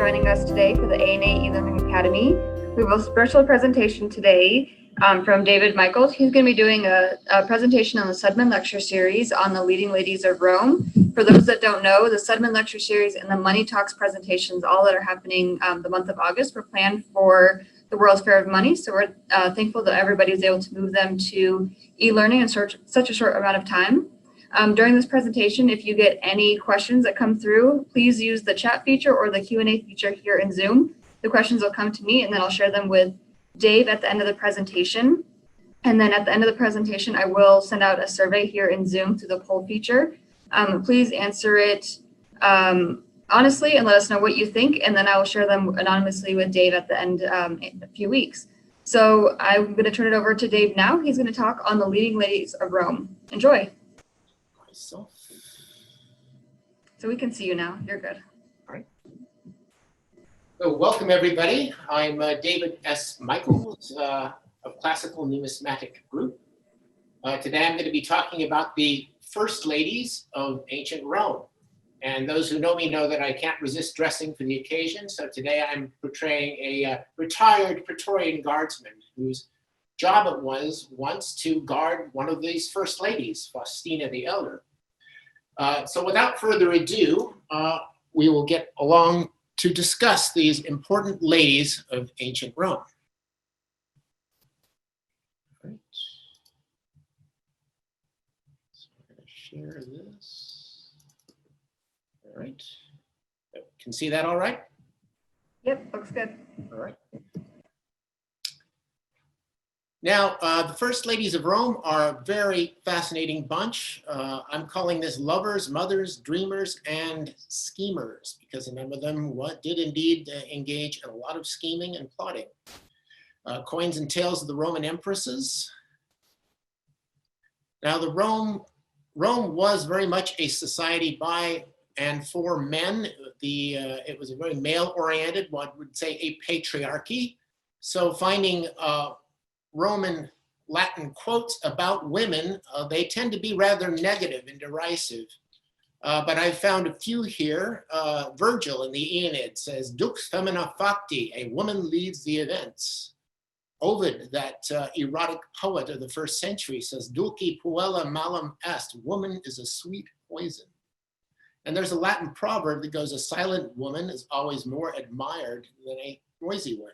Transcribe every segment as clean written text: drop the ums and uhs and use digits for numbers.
joining us today for the ANA eLearning Academy. We have a special presentation today from David Michaels. He's going to be doing a presentation on the Sundman lecture series on the leading ladies of Rome. For those that don't know, the Sundman lecture series and the Money Talks presentations, all that are happening the month of August, were planned for the World's Fair of Money. So we're thankful that everybody was able to move them to e-learning in such a short amount of time. During this presentation, if you get any questions that come through, please use the chat feature or the Q&A feature here in Zoom. The questions will come to me and then I'll share them with Dave at the end of the presentation. And then at the end of the presentation, I will send out a survey here in Zoom through the poll feature. Please answer it honestly and let us know what you think, and then I will share them anonymously with Dave at the end in a few weeks. So I'm going to turn it over to Dave now. He's going to talk on the leading ladies of Rome. Enjoy. So we can see you now. You're good. All right. So welcome everybody. I'm David S. Michaels of Classical Numismatic Group. Today I'm going to be talking about the first ladies of ancient Rome. And those who know me know that I can't resist dressing for the occasion. So today I'm portraying a retired Praetorian guardsman whose job it was once to guard one of these first ladies, Faustina the Elder. So without further ado, we will get along to discuss these important ladies of ancient Rome. All right. So I'm going to share this. All right. Can see that all right? Yep, looks good. All right. Now, the first ladies of Rome are a very fascinating bunch. I'm calling this lovers, mothers, dreamers, and schemers, because a number of them did indeed engage in a lot of scheming and plotting. Coins and Tales of the Roman Empresses. Now, Rome was very much a society by and for men. It was a very male-oriented, one would say a patriarchy. So finding Roman Latin quotes about women, they tend to be rather negative and derisive. But I found a few here. Virgil in the Aeneid says, Dux femina facti, a woman leads the events. Ovid, that erotic poet of the first century, says, Dulci puella malum est, woman is a sweet poison. And there's a Latin proverb that goes, a silent woman is always more admired than a noisy one.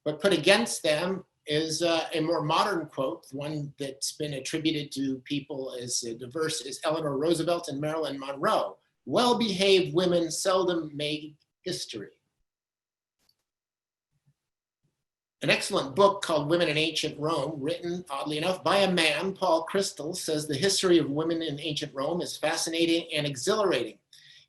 But put against them is a more modern quote, one that's been attributed to people as diverse as Eleanor Roosevelt and Marilyn Monroe. Well-behaved women seldom make history. An excellent book called Women in Ancient Rome, written, oddly enough, by a man, Paul Crystal, says the history of women in ancient Rome is fascinating and exhilarating.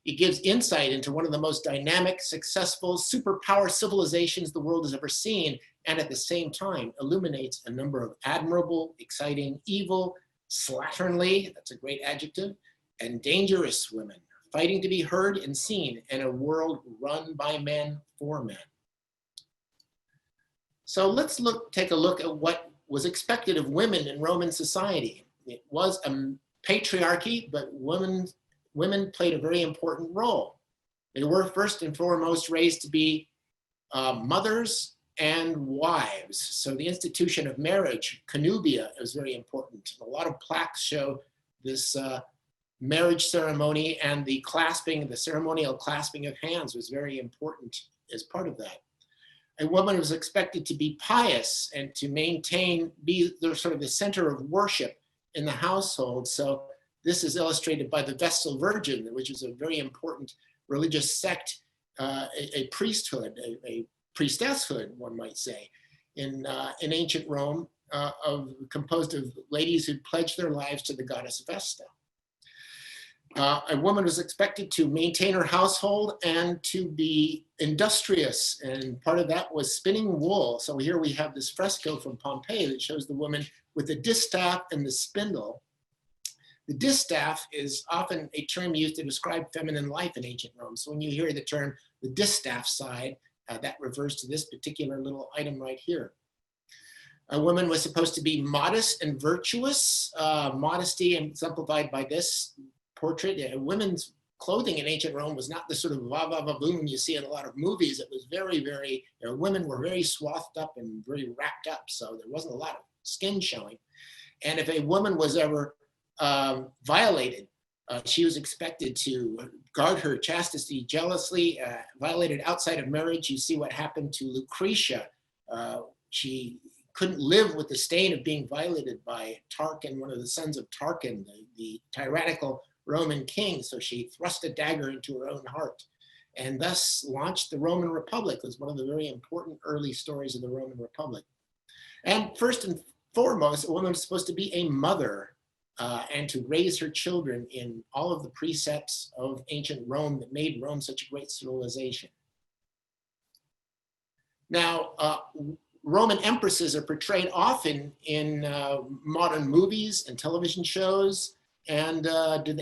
It gives insight into one of the most dynamic, successful, superpower civilizations the world has ever seen, and at the same time illuminates a number of admirable, exciting, evil, slatternly, that's a great adjective, and dangerous women, fighting to be heard and seen in a world run by men for men. So let's take a look at what was expected of women in Roman society. It was a patriarchy, but women played a very important role. They were first and foremost raised to be mothers and wives. So the institution of marriage, connubia, is very important. A lot of plaques show this marriage ceremony, and the ceremonial clasping of hands was very important as part of that. A woman was expected to be pious and to be sort of the center of worship in the household. So this is illustrated by the Vestal Virgin, which is a very important religious sect, a priesthood, a priestesshood, one might say, in ancient Rome, composed of ladies who pledged their lives to the goddess Vesta. A woman was expected to maintain her household and to be industrious, and part of that was spinning wool. So here we have this fresco from Pompeii that shows the woman with the distaff and the spindle. The distaff is often a term used to describe feminine life in ancient Rome. So when you hear the term the distaff side, that refers to this particular little item right here. A woman was supposed to be modest and virtuous, modesty exemplified by this portrait. A woman's clothing in ancient Rome was not the sort of va-va-va-boom you see in a lot of movies. It was very, very, women were very swathed up and very wrapped up, so there wasn't a lot of skin showing. And if a woman was ever violated, she was expected to guard her chastity jealously, violated outside of marriage. You see what happened to Lucretia. She couldn't live with the stain of being violated by Tarquin, one of the sons of Tarquin, the tyrannical Roman king. So she thrust a dagger into her own heart and thus launched the Roman Republic. It was one of the very important early stories of the Roman Republic. And first and foremost, a woman was supposed to be a mother and to raise her children in all of the precepts of ancient Rome that made Rome such a great civilization. Now, Roman empresses are portrayed often in modern movies and television shows. And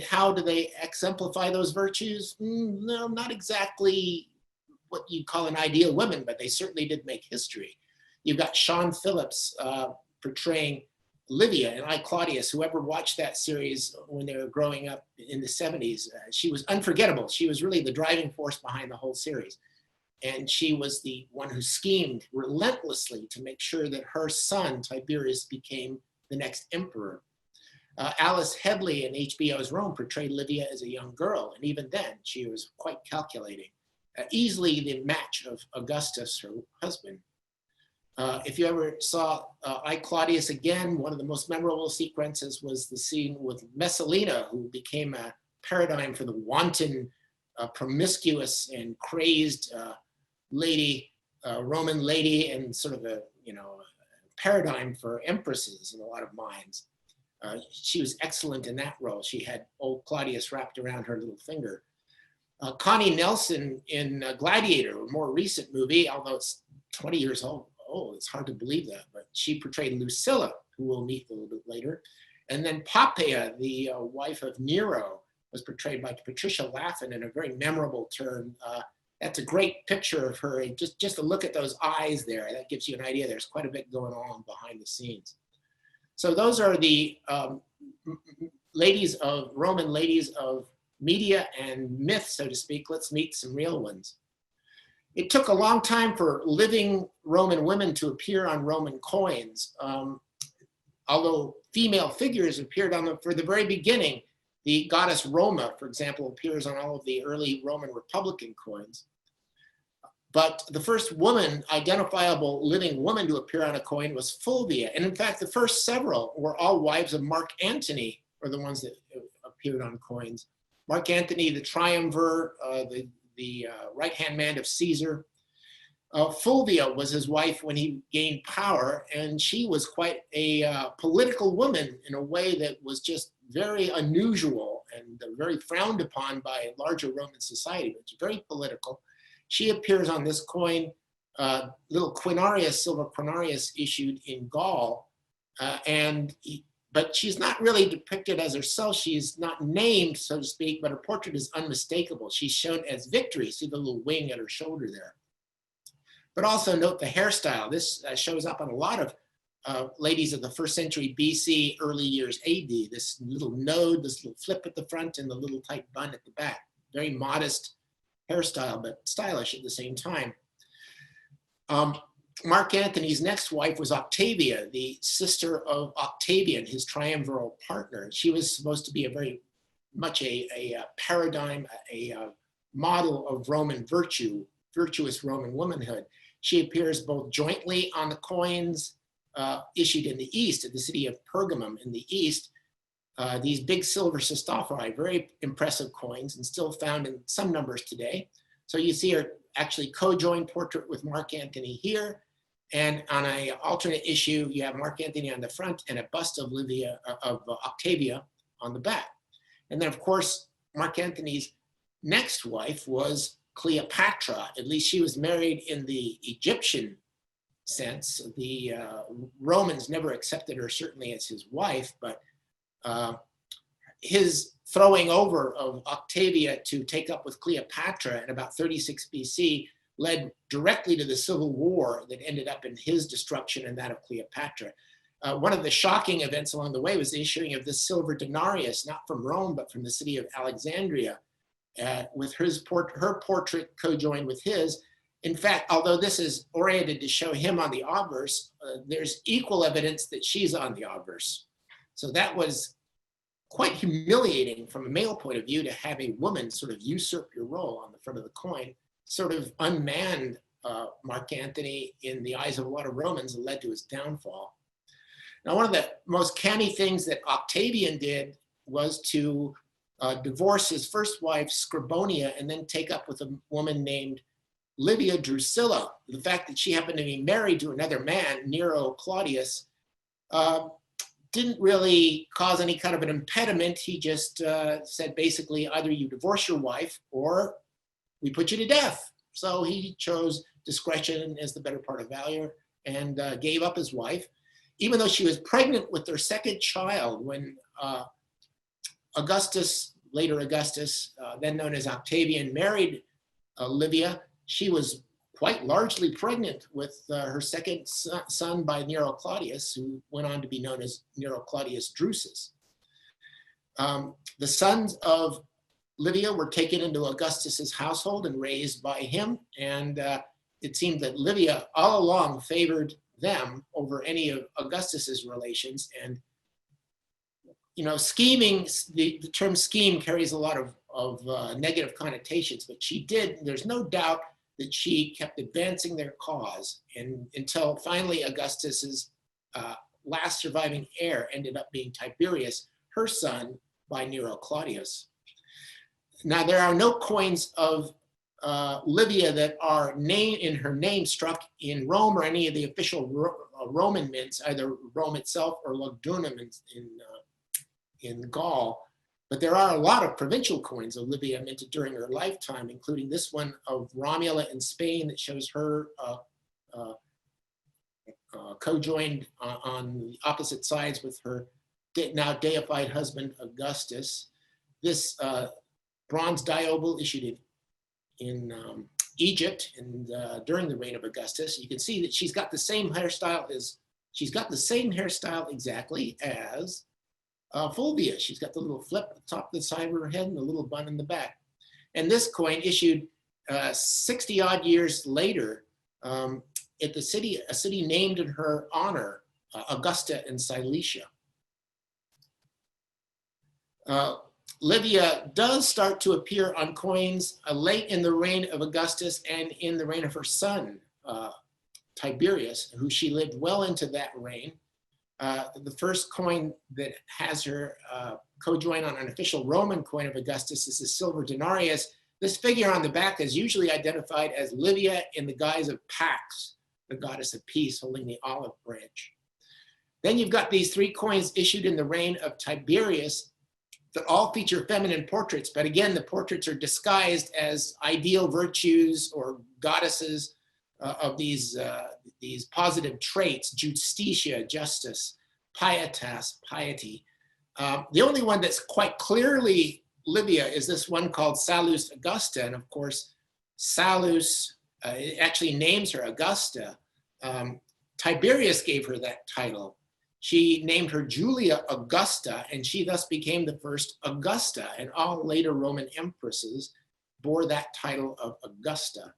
how do they exemplify those virtues? No, not exactly what you'd call an ideal woman, but they certainly did make history. You've got Sean Phillips portraying Livia and I, Claudius. Whoever watched that series when they were growing up in the 70s, she was unforgettable. She was really the driving force behind the whole series. And she was the one who schemed relentlessly to make sure that her son, Tiberius, became the next emperor. Alice Headley in HBO's Rome portrayed Livia as a young girl, and even then she was quite calculating, easily the match of Augustus, her husband. If you ever saw I, Claudius again, one of the most memorable sequences was the scene with Messalina, who became a paradigm for the wanton, promiscuous and crazed lady, Roman lady, and sort of a paradigm for empresses in a lot of minds. She was excellent in that role. She had old Claudius wrapped around her little finger. Connie Nelson in Gladiator, a more recent movie, although it's 20 years old. Oh, it's hard to believe that, but she portrayed Lucilla, who we'll meet a little bit later. And then Poppaea, the wife of Nero, was portrayed by Patricia Laffin in a very memorable turn. That's a great picture of her. And just to look at those eyes there, that gives you an idea there's quite a bit going on behind the scenes. So those are the Roman ladies of media and myth, so to speak. Let's meet some real ones. It took a long time for living Roman women to appear on Roman coins. Although female figures appeared on them for the very beginning, the goddess Roma, for example, appears on all of the early Roman Republican coins. But the first woman, identifiable living woman to appear on a coin was Fulvia. And in fact, the first several were all wives of Marc Antony, or the ones that appeared on coins. Marc Antony, the triumvir, the right-hand man of Caesar. Fulvia was his wife when he gained power, and she was quite a political woman in a way that was just very unusual and very frowned upon by larger Roman society, but it's very political. She appears on this coin, little quinarius, silver quinarius issued in Gaul, but she's not really depicted as herself. She's not named, so to speak, but her portrait is unmistakable. She's shown as Victory. See the little wing at her shoulder there. But also note the hairstyle. This shows up on a lot of ladies of the 1st century BC, early years AD. This little node, this little flip at the front, and the little tight bun at the back. Very modest hairstyle, but stylish at the same time. Marc Antony's next wife was Octavia, the sister of Octavian, his triumviral partner. She was supposed to be very much a paradigm, a model of Roman virtue, virtuous Roman womanhood. She appears both jointly on the coins issued in the East, at the city of Pergamum in the East. These big silver sestophori, very impressive coins and still found in some numbers today. So you see her actually co-joined portrait with Marc Antony here. And on an alternate issue, you have Marc Antony on the front and a bust of Octavia on the back. And then of course, Marc Antony's next wife was Cleopatra. At least she was married in the Egyptian sense. The Romans never accepted her certainly as his wife, but his throwing over of Octavia to take up with Cleopatra in about 36 BC led directly to the civil war that ended up in his destruction and that of Cleopatra. One of the shocking events along the way was the issuing of this silver denarius, not from Rome, but from the city of Alexandria. with her portrait co-joined with his. In fact, although this is oriented to show him on the obverse, there's equal evidence that she's on the obverse. So that was quite humiliating from a male point of view, to have a woman sort of usurp your role on the front of the coin, sort of unmanned Marc Antony in the eyes of a lot of Romans, and led to his downfall. Now, one of the most canny things that Octavian did was to divorce his first wife, Scribonia, and then take up with a woman named Livia Drusilla. The fact that she happened to be married to another man, Nero Claudius, didn't really cause any kind of an impediment. He just said, basically, either you divorce your wife or we put you to death. So he chose discretion as the better part of valor, and gave up his wife, even though she was pregnant with their second child when Augustus, later Augustus, then known as Octavian, married Livia. She was quite largely pregnant with her second son by Nero Claudius, who went on to be known as Nero Claudius Drusus. The sons of Livia were taken into Augustus's household and raised by him, and it seemed that Livia all along favored them over any of Augustus's relations. And scheming, the term scheme carries a lot of negative connotations, but she did, there's no doubt that she kept advancing their cause, and until finally Augustus's last surviving heir ended up being Tiberius, her son by Nero Claudius. Now, there are no coins of Livia that are in her name struck in Rome or any of the official Roman mints, either Rome itself or Lugdunum in Gaul. But there are a lot of provincial coins of Livia minted during her lifetime, including this one of Romula in Spain that shows her co-joined on the opposite sides with her now deified husband, Augustus. This bronze diobel issued in Egypt and during the reign of Augustus. You can see that she's got the same hairstyle exactly as Fulvia. She's got the little flip at the top of the side of her head and the little bun in the back. And this coin issued 60 odd years later at a city named in her honor, Augusta in Cilicia. Livia does start to appear on coins late in the reign of Augustus and in the reign of her son, Tiberius, who she lived well into that reign. The first coin that has her co-joined on an official Roman coin of Augustus is a silver denarius. This figure on the back is usually identified as Livia in the guise of Pax, the goddess of peace, holding the olive branch. Then you've got these three coins issued in the reign of Tiberius that all feature feminine portraits, but again, the portraits are disguised as ideal virtues or goddesses of these positive traits: justitia, justice; pietas, piety. The only one that's quite clearly Livia is this one called Salus Augusta, and of course, Salus it actually names her Augusta. Tiberius gave her that title. She named her Julia Augusta, and she thus became the first Augusta, and all later Roman empresses bore that title of Augusta.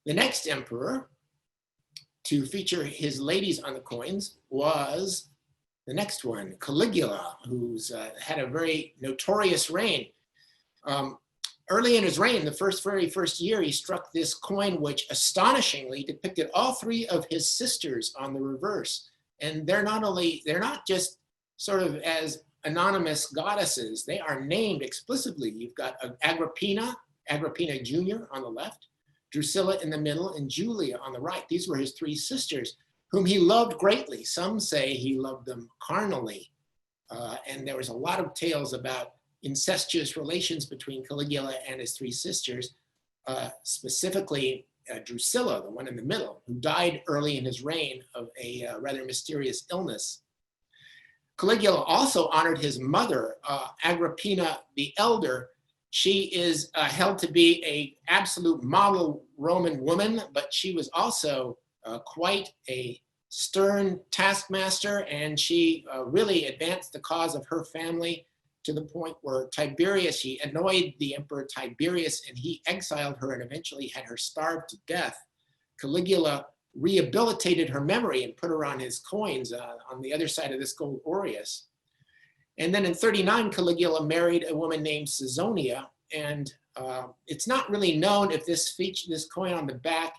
The next emperor to feature his ladies on the coins was the next one, Caligula, who's had a very notorious reign. Early in his reign, the very first year, he struck this coin which astonishingly depicted all three of his sisters on the reverse. And they're not just sort of as anonymous goddesses, they are named explicitly. You've got Agrippina Jr. on the left, Drusilla in the middle, and Julia on the right. These were his three sisters, whom he loved greatly. Some say he loved them carnally. And there was a lot of tales about incestuous relations between Caligula and his three sisters, specifically Drusilla, the one in the middle, who died early in his reign of a rather mysterious illness. Caligula also honored his mother, Agrippina the Elder. She is held to be an absolute model Roman woman, but she was also quite a stern taskmaster, and she really advanced the cause of her family to the point where Tiberius, she annoyed the emperor Tiberius, and he exiled her and eventually had her starved to death. Caligula rehabilitated her memory and put her on his coins on the other side of this gold aureus. And then in 39, Caligula married a woman named Caesonia, and it's not really known if this coin on the back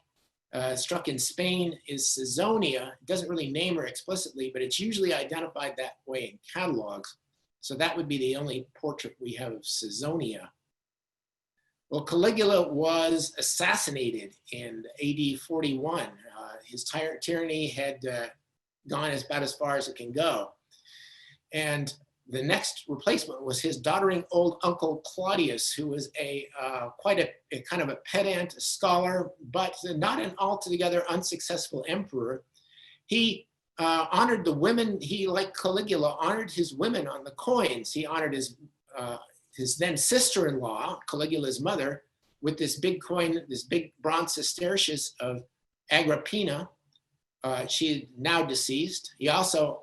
struck in Spain is Caesonia. It doesn't really name her explicitly, but it's usually identified that way in catalogs. So that would be the only portrait we have of Caesonia. Well, Caligula was assassinated in AD 41. His tyranny had gone about as far as it can go. And the next replacement was his doddering old uncle Claudius, who was quite a kind of a pedant, a scholar, but not an altogether unsuccessful emperor. He honored the women. He, like Caligula, honored his women on the coins. He honored his then sister-in-law, Caligula's mother, with this big coin, this big bronze sestertius of Agrippina. She now deceased. He also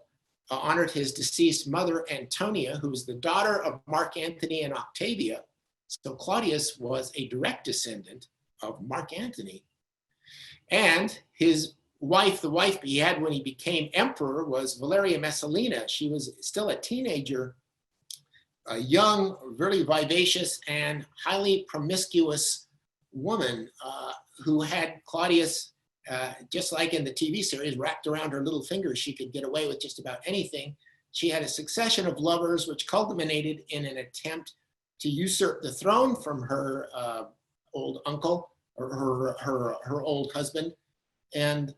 honored his deceased mother, Antonia, who was the daughter of Marc Antony and Octavia. So Claudius was a direct descendant of Marc Antony. And his wife, the wife he had when he became emperor, was Valeria Messalina. She was still a teenager, a young, very vivacious, and highly promiscuous woman who had Claudius, just like in the TV series, wrapped around her little finger. She could get away with just about anything. She had a succession of lovers, which culminated in an attempt to usurp the throne from her old uncle, or her old husband. And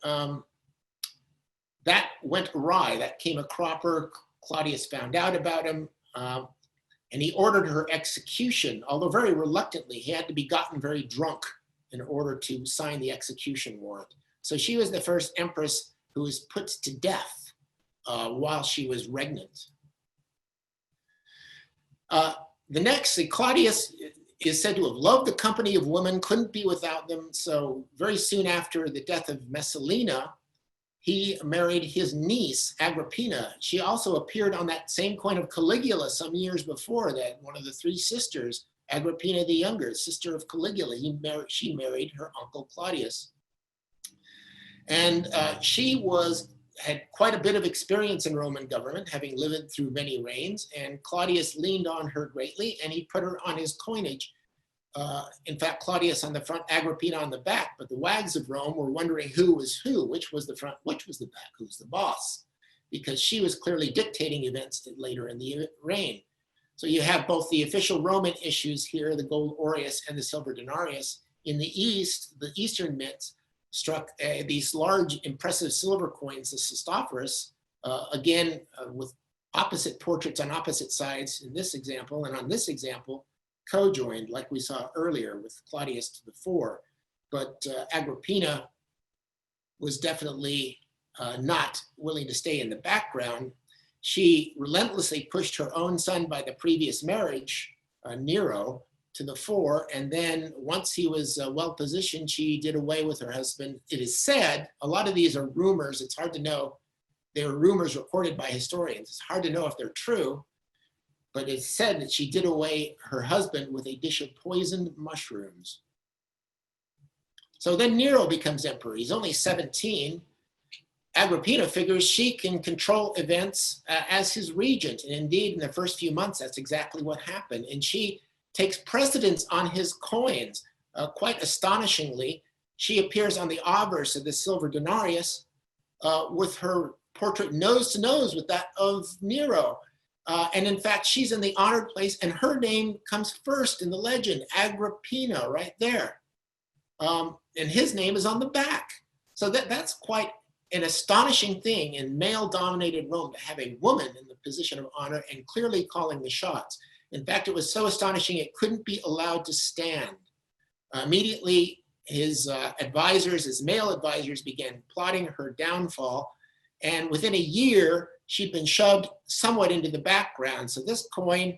that went awry. That came a cropper. Claudius found out about him, and he ordered her execution, although very reluctantly. He had to be gotten very drunk in order to sign the execution warrant. So she was the first empress who was put to death while she was regnant. Claudius is said to have loved the company of women, couldn't be without them. So very soon after the death of Messalina, he married his niece, Agrippina. She also appeared on that same coin of Caligula some years before that, one of the three sisters, Agrippina the Younger, sister of Caligula. She married her uncle Claudius. And she had quite a bit of experience in Roman government, having lived through many reigns, and Claudius leaned on her greatly, and he put her on his coinage. In fact, Claudius on the front, Agrippina on the back, but the wags of Rome were wondering who was who, which was the front, which was the back, who's the boss, because she was clearly dictating events later in the reign. So you have both the official Roman issues here, the gold aureus and the silver denarius. In the East, the Eastern mints struck these large, impressive silver coins, the Christophorus, again, with opposite portraits on opposite sides in this example, and on this example, co-joined, like we saw earlier with Claudius to the fore. But Agrippina was definitely not willing to stay in the background. She relentlessly pushed her own son by the previous marriage, Nero, to the fore, and then once he was well positioned, she did away with her husband. It is said, a lot of these are rumors, it's hard to know. They were rumors recorded by historians. It's hard to know if they're true, but it's said that she did away her husband with a dish of poisoned mushrooms. So then Nero becomes emperor. He's only 17. Agrippina figures she can control events as his regent. And indeed, in the first few months, that's exactly what happened. And she takes precedence on his coins. Quite astonishingly, she appears on the obverse of the silver denarius with her portrait nose to nose with that of Nero. And in fact, she's in the honored place, and her name comes first in the legend, Agrippina, right there. And his name is on the back. So that's quite an astonishing thing in male-dominated Rome, to have a woman in the position of honor and clearly calling the shots. In fact, it was so astonishing it couldn't be allowed to stand. Immediately, his advisors, his male advisors, began plotting her downfall. And within a year, she'd been shoved somewhat into the background. So this coin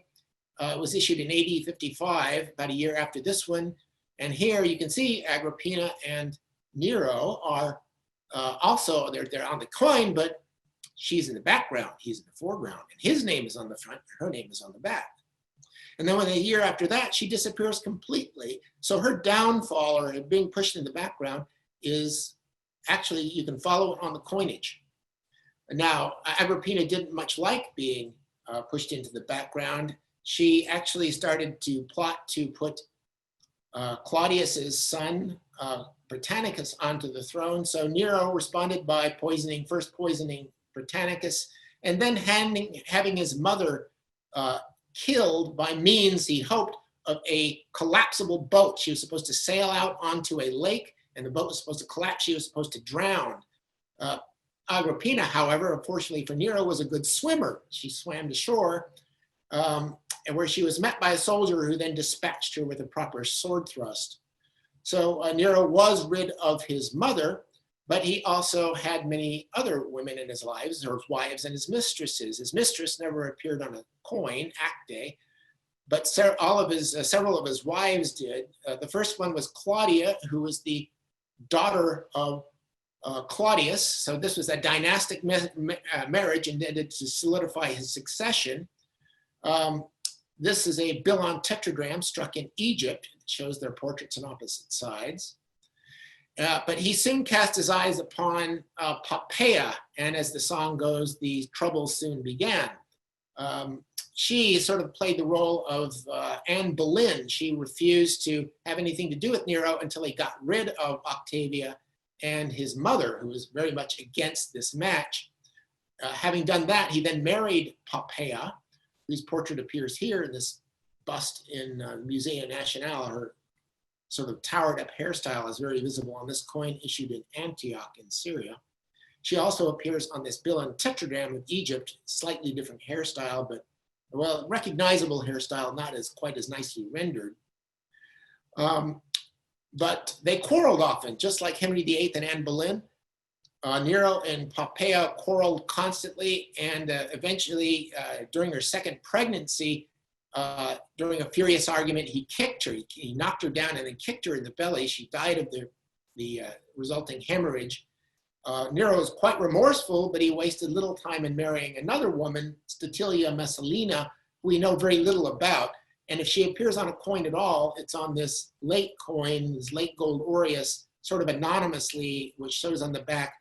was issued in AD 55, about a year after this one. And here you can see Agrippina and Nero are also, they're on the coin, but she's in the background, he's in the foreground, and his name is on the front, her name is on the back. And then within a year after that, she disappears completely. So her downfall, or being pushed in the background, is actually, you can follow it on the coinage. Now, Agrippina didn't much like being pushed into the background. She actually started to plot to put Claudius's son, Britannicus, onto the throne. So Nero responded by first poisoning Britannicus, and then having his mother killed by means, he hoped, of a collapsible boat. She was supposed to sail out onto a lake, and the boat was supposed to collapse. She was supposed to drown. Agrippina, however, unfortunately for Nero, was a good swimmer. She swam to shore, and where she was met by a soldier who then dispatched her with a proper sword thrust. So Nero was rid of his mother, but he also had many other women in his lives, or his wives and his mistresses. His mistress never appeared on a coin, acte, but several of his wives did. The first one was Claudia, who was the daughter of Claudius. So this was a dynastic marriage intended to solidify his succession. This is a bill-on tetragram struck in Egypt. It shows their portraits on opposite sides. But he soon cast his eyes upon Poppaea, and as the song goes, the troubles soon began. She sort of played the role of Anne Boleyn. She refused to have anything to do with Nero until he got rid of Octavia and his mother, who was very much against this match. Having done that, he then married Poppaea, whose portrait appears here in this bust in Musea Nationale. Her sort of towered up hairstyle is very visible on this coin issued in Antioch in Syria. She also appears on this bill and tetragram of Egypt, slightly different hairstyle, but well, recognizable hairstyle, not as quite as nicely rendered. But they quarreled often, just like Henry VIII and Anne Boleyn. Nero and Poppaea quarreled constantly, and eventually, during her second pregnancy, during a furious argument, he kicked her. He knocked her down and then kicked her in the belly. She died of the resulting hemorrhage. Nero was quite remorseful, but he wasted little time in marrying another woman, Statilia Messalina, who we know very little about. And if she appears on a coin at all, it's on this late coin, this late gold aureus, sort of anonymously, which shows on the back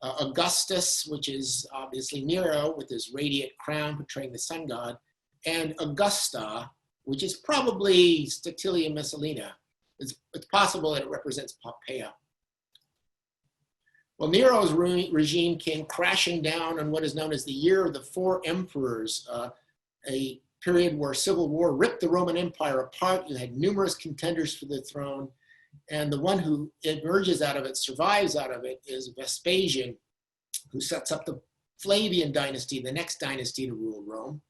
Augustus, which is obviously Nero with his radiant crown portraying the sun god, and Augusta, which is probably Statilia Messalina. It's possible that it represents Poppaea. Well, Nero's regime came crashing down on what is known as the Year of the Four Emperors, a period where civil war ripped the Roman Empire apart. You had numerous contenders for the throne, and the one who emerges out of it, survives out of it, is Vespasian, who sets up the Flavian dynasty, the next dynasty to rule Rome.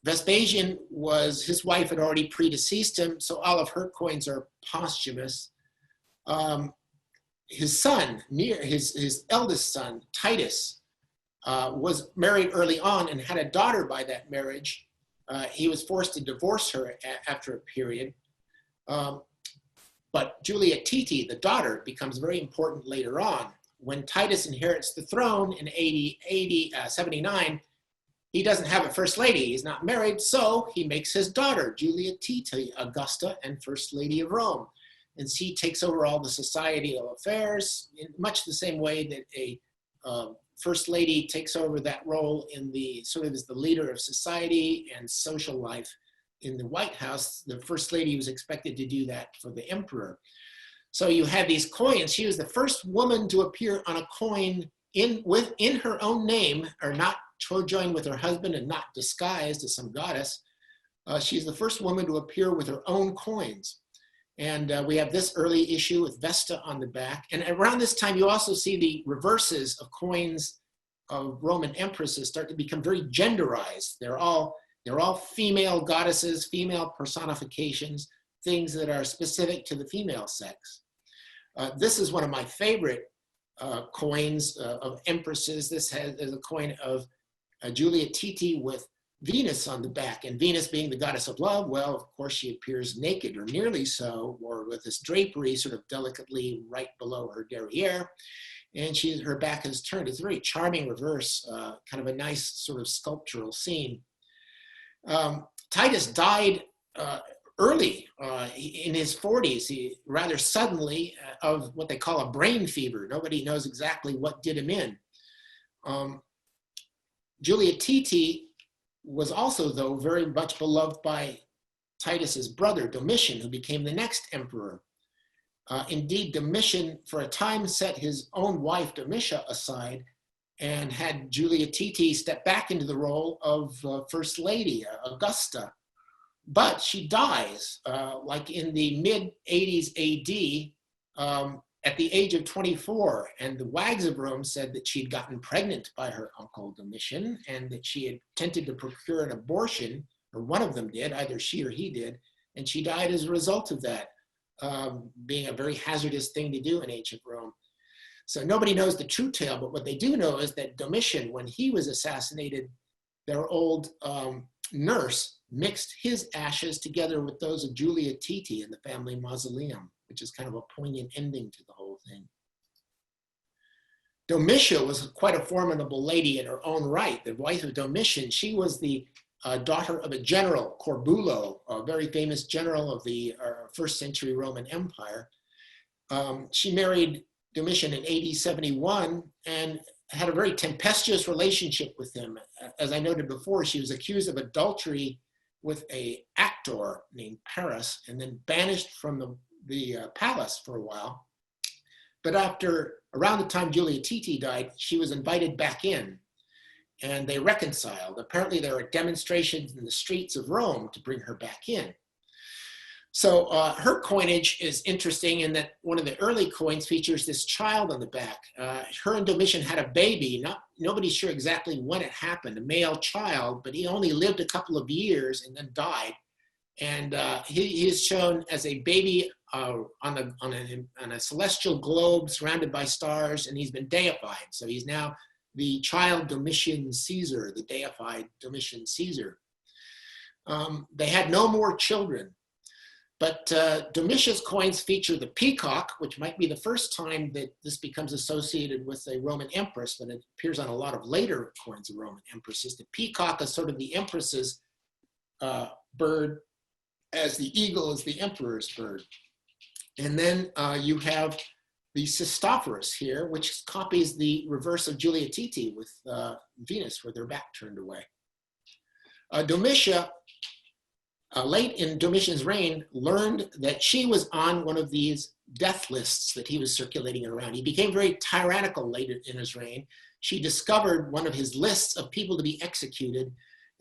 Vespasian his wife had already predeceased him, so all of her coins are posthumous. His son, his eldest son, Titus, was married early on and had a daughter by that marriage. He was forced to divorce her after a period. But Julia Titi, the daughter, becomes very important later on. When Titus inherits the throne in AD 79, he doesn't have a first lady. He's not married, so he makes his daughter, Julia Titi, Augusta and First Lady of Rome. And she takes over all the societal affairs in much the same way that a first lady takes over that role in the sort of as the leader of society and social life in the White House. The first lady was expected to do that for the emperor. So you had these coins. She was the first woman to appear on a coin in her own name, or not joined with her husband and not disguised as some goddess. She's the first woman to appear with her own coins. And we have this early issue with Vesta on the back. And around this time, you also see the reverses of coins of Roman empresses start to become very genderized. They're all female goddesses, female personifications, things that are specific to the female sex. This is one of my favorite coins of empresses. This is a coin of Julia Titi with Venus on the back, and Venus being the goddess of love, well, of course, she appears naked, or nearly so, or with this drapery sort of delicately right below her derriere, and her back is turned. It's a very charming reverse, kind of a nice sort of sculptural scene. Titus died early, in his 40s, rather suddenly, of what they call a brain fever. Nobody knows exactly what did him in. Julia Titi was also, though, very much beloved by Titus's brother, Domitian, who became the next emperor. Indeed, Domitian, for a time, set his own wife, Domitia, aside and had Julia Titi step back into the role of First Lady, Augusta. But she dies, like in the mid-80s AD, at the age of 24. And the wags of Rome said that she'd gotten pregnant by her uncle Domitian and that she had attempted to procure an abortion, or one of them did, either she or he did, and she died as a result of that, being a very hazardous thing to do in ancient Rome. So nobody knows the true tale, but what they do know is that Domitian, when he was assassinated, their old nurse mixed his ashes together with those of Julia Titi in the family mausoleum, which is kind of a poignant ending to the whole thing. Domitia was quite a formidable lady in her own right. The wife of Domitian, she was the daughter of a general, Corbulo, a very famous general of the first century Roman Empire. She married Domitian in AD 71 and had a very tempestuous relationship with him. As I noted before, she was accused of adultery with an actor named Paris and then banished from the palace for a while. But around the time Julia Titi died, she was invited back in and they reconciled. Apparently there are demonstrations in the streets of Rome to bring her back in. So her coinage is interesting in that one of the early coins features this child on the back. Her and Domitian had a baby. Nobody's sure exactly when it happened, a male child, but he only lived a couple of years and then died. And he is shown as a baby on a celestial globe surrounded by stars, and he's been deified. So he's now the child Domitian Caesar, the deified Domitian Caesar. They had no more children. But Domitia's coins feature the peacock, which might be the first time that this becomes associated with a Roman empress, but it appears on a lot of later coins of Roman empresses. The peacock is sort of the empress's bird, as the eagle is the emperor's bird. And then you have the Sistophorus here, which copies the reverse of Julia Titi with Venus, with her back turned away. Domitia, late in Domitian's reign, learned that she was on one of these death lists that he was circulating around. He became very tyrannical late in his reign. She discovered one of his lists of people to be executed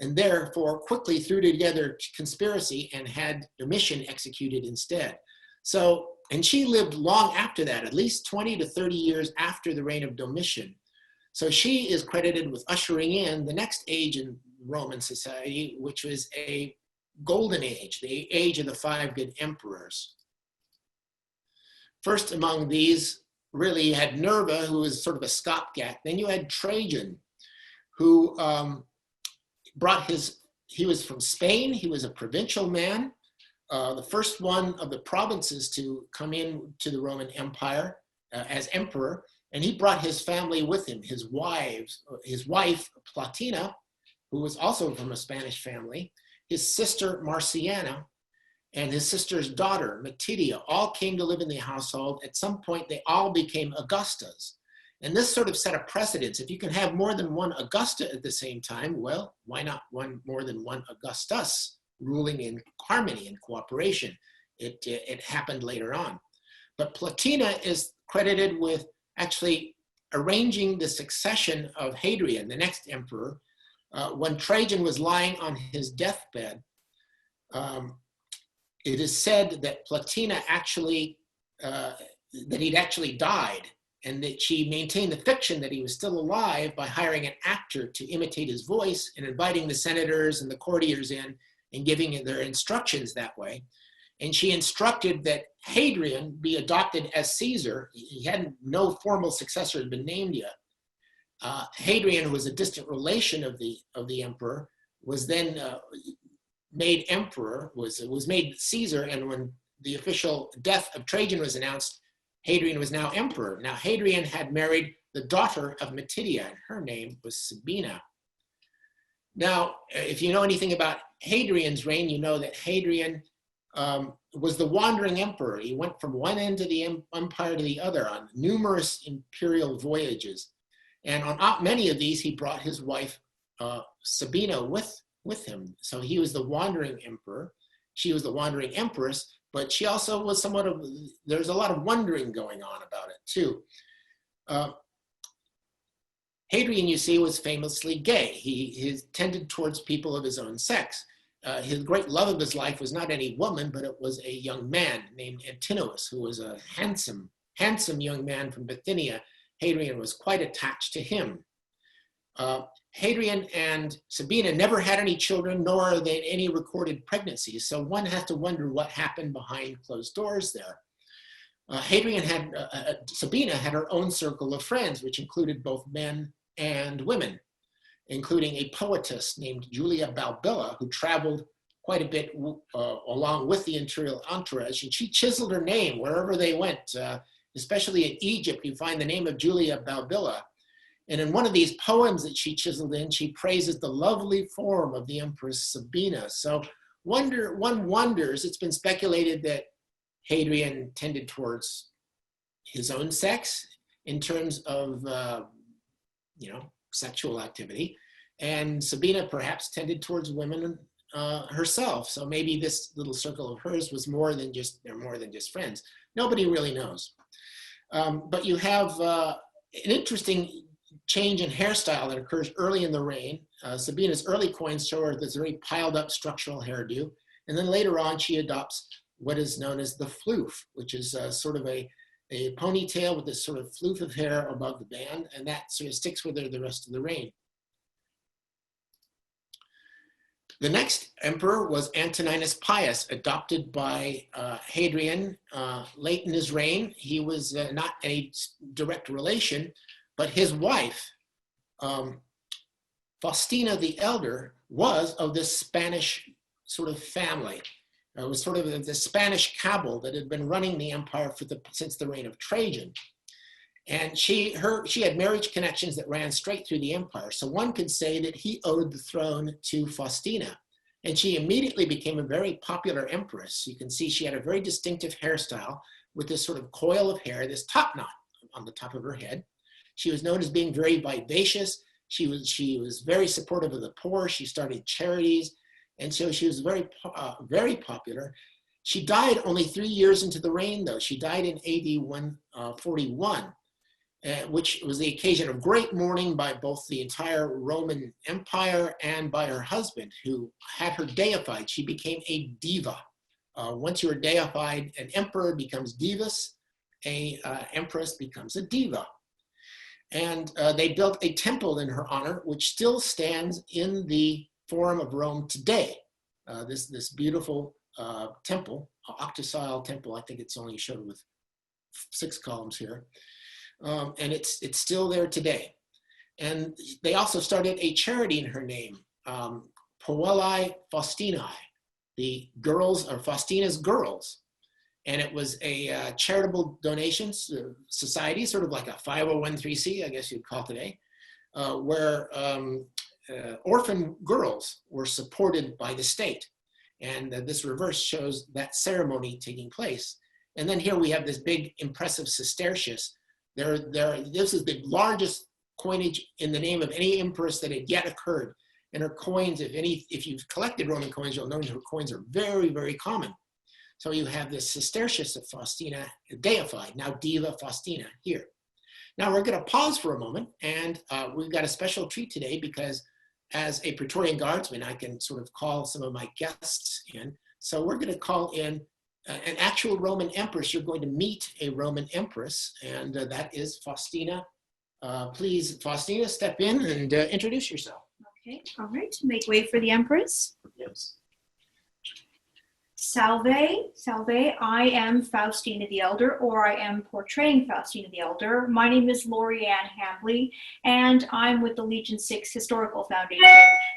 and therefore quickly threw together conspiracy and had Domitian executed instead. So, and she lived long after that, at least 20 to 30 years after the reign of Domitian. So she is credited with ushering in the next age in Roman society, which was a golden age, the age of the 5 good emperors. First among these, really, you had Nerva, who was sort of a stopgap. Then you had Trajan, who he was from Spain. He was a provincial man, the first one of the provinces to come in to the Roman Empire as emperor. And he brought his family with him, his wife, Plotina, who was also from a Spanish family, his sister Marciana, and his sister's daughter, Matidia, all came to live in the household. At some point, they all became Augustas. And this sort of set a precedence. If you can have more than one Augusta at the same time, well, why not more than one Augustus ruling in harmony and cooperation? It happened later on. But Plotina is credited with actually arranging the succession of Hadrian, the next emperor. When Trajan was lying on his deathbed, it is said that Plotina actually, that he'd actually died, and that she maintained the fiction that he was still alive by hiring an actor to imitate his voice and inviting the senators and the courtiers in and giving their instructions that way. And she instructed that Hadrian be adopted as Caesar. No formal successor had been named yet. Hadrian, who was a distant relation of the emperor, was then made emperor, was made Caesar, and when the official death of Trajan was announced, Hadrian was now emperor. Now, Hadrian had married the daughter of Matidia, and her name was Sabina. Now, if you know anything about Hadrian's reign, you know that Hadrian was the wandering emperor. He went from one end of the empire to the other on numerous imperial voyages. And on many of these, he brought his wife, Sabina, with him. So he was the wandering emperor. She was the wandering empress, but she also was somewhat of, there's a lot of wondering going on about it too. Hadrian, you see, was famously gay. He tended towards people of his own sex. His great love of his life was not any woman, but it was a young man named Antinous, who was a handsome young man from Bithynia. Hadrian was quite attached to him. Hadrian and Sabina never had any children, nor are they any recorded pregnancies. So one has to wonder what happened behind closed doors there. Sabina had her own circle of friends, which included both men and women, including a poetess named Julia Balbilla, who traveled quite a bit along with the imperial entourage, and she chiseled her name wherever they went, especially in Egypt. You find the name of Julia Balbilla. And in one of these poems that she chiseled in, she praises the lovely form of the Empress Sabina. So one wonders, it's been speculated that Hadrian tended towards his own sex in terms of, sexual activity, and Sabina perhaps tended towards women herself. So maybe this little circle of hers was more than just friends. Nobody really knows. But you have an interesting change in hairstyle that occurs early in the reign. Sabina's early coins show her this very piled up structural hairdo. And then later on, she adopts what is known as the floof, which is sort of a ponytail with this sort of floof of hair above the band, and that sort of sticks with her the rest of the reign. The next emperor was Antoninus Pius, adopted by Hadrian late in his reign. He was not a direct relation, but his wife, Faustina the Elder, was of this Spanish sort of family. It was sort of the Spanish cabal that had been running the empire since the reign of Trajan. And she had marriage connections that ran straight through the empire. So one could say that he owed the throne to Faustina. And she immediately became a very popular empress. You can see she had a very distinctive hairstyle with this sort of coil of hair, this top knot on the top of her head. She was known as being very vivacious. She was very supportive of the poor. She started charities. And so she was very, very popular. She died only 3 years into the reign, though. She died in AD 141, which was the occasion of great mourning by both the entire Roman Empire and by her husband, who had her deified. She became a diva. Once you are deified, an emperor becomes divus, an empress becomes a diva. And they built a temple in her honor, which still stands in the Forum of Rome today. This beautiful temple, octastyle temple. I think it's only shown with 6 columns here. And it's still there today. And they also started a charity in her name, Puellae Faustinae, the girls, or Faustina's girls. And it was a charitable donations society, sort of like a 501(c)(3), I guess you'd call today, where orphan girls were supported by the state. And this reverse shows that ceremony taking place. And then here we have this big impressive sestertius. This is the largest coinage in the name of any empress that had yet occurred. And her coins, if you've collected Roman coins, you'll know her coins are very, very common. So you have this sestertius of Faustina deified, now Diva Faustina here. Now we're going to pause for a moment, and we've got a special treat today because as a Praetorian Guardsman, I can sort of call some of my guests in. So we're going to call in an actual Roman empress. You're going to meet a Roman empress, and that is Faustina. Please, Faustina, step in and introduce yourself. Okay, all right, make way for the empress. Yes. Salve, salve, I am Faustina the Elder, or I am portraying Faustina the Elder. My name is Lori Ann Hambley, and I'm with the Legion 6 Historical Foundation.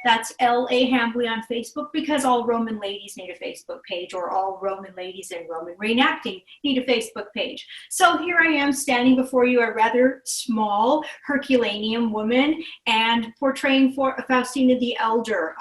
That's L.A. Hambley on Facebook, because all Roman ladies need a Facebook page, or all Roman ladies in Roman reenacting need a Facebook page. So here I am standing before you, a rather small Herculaneum woman, and portraying for Faustina the Elder,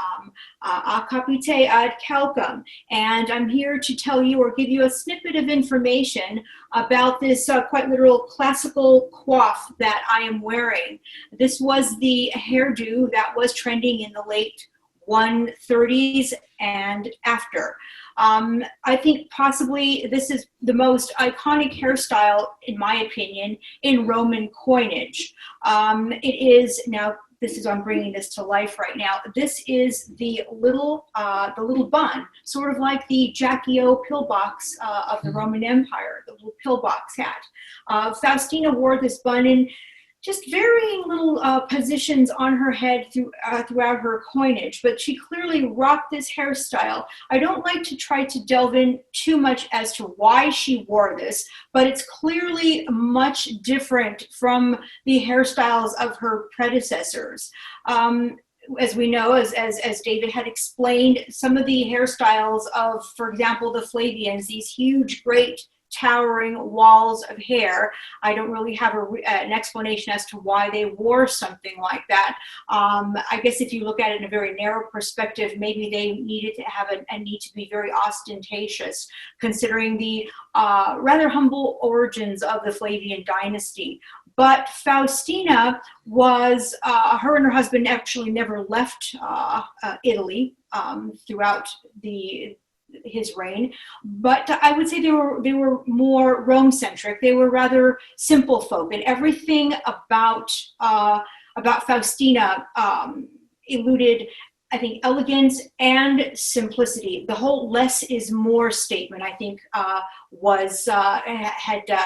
a capite ad calcum. And I'm here to tell you or give you a snippet of information about this quite literal classical coif that I am wearing. This was the hairdo that was trending in the late 130s and after. I think possibly this is the most iconic hairstyle, in my opinion, in Roman coinage. It is now. This is, I'm bringing this to life right now. This is the little bun, sort of like the Jackie O pillbox of the Roman Empire, the little pillbox hat. Faustina wore this bun in just varying little positions on her head throughout her coinage, but she clearly rocked this hairstyle. I don't like to try to delve in too much as to why she wore this, but it's clearly much different from the hairstyles of her predecessors. As we know, as David had explained, some of the hairstyles of, for example, the Flavians, these huge, great, towering walls of hair. I don't really have an explanation as to why they wore something like that. I guess if you look at it in a very narrow perspective, maybe they needed to have a need to be very ostentatious, considering the rather humble origins of the Flavian dynasty. But Faustina was, her and her husband actually never left Italy throughout his reign, but I would say they were more Rome-centric. They were rather simple folk, and everything about Faustina eluded, I think, elegance and simplicity. The whole less is more statement, I think,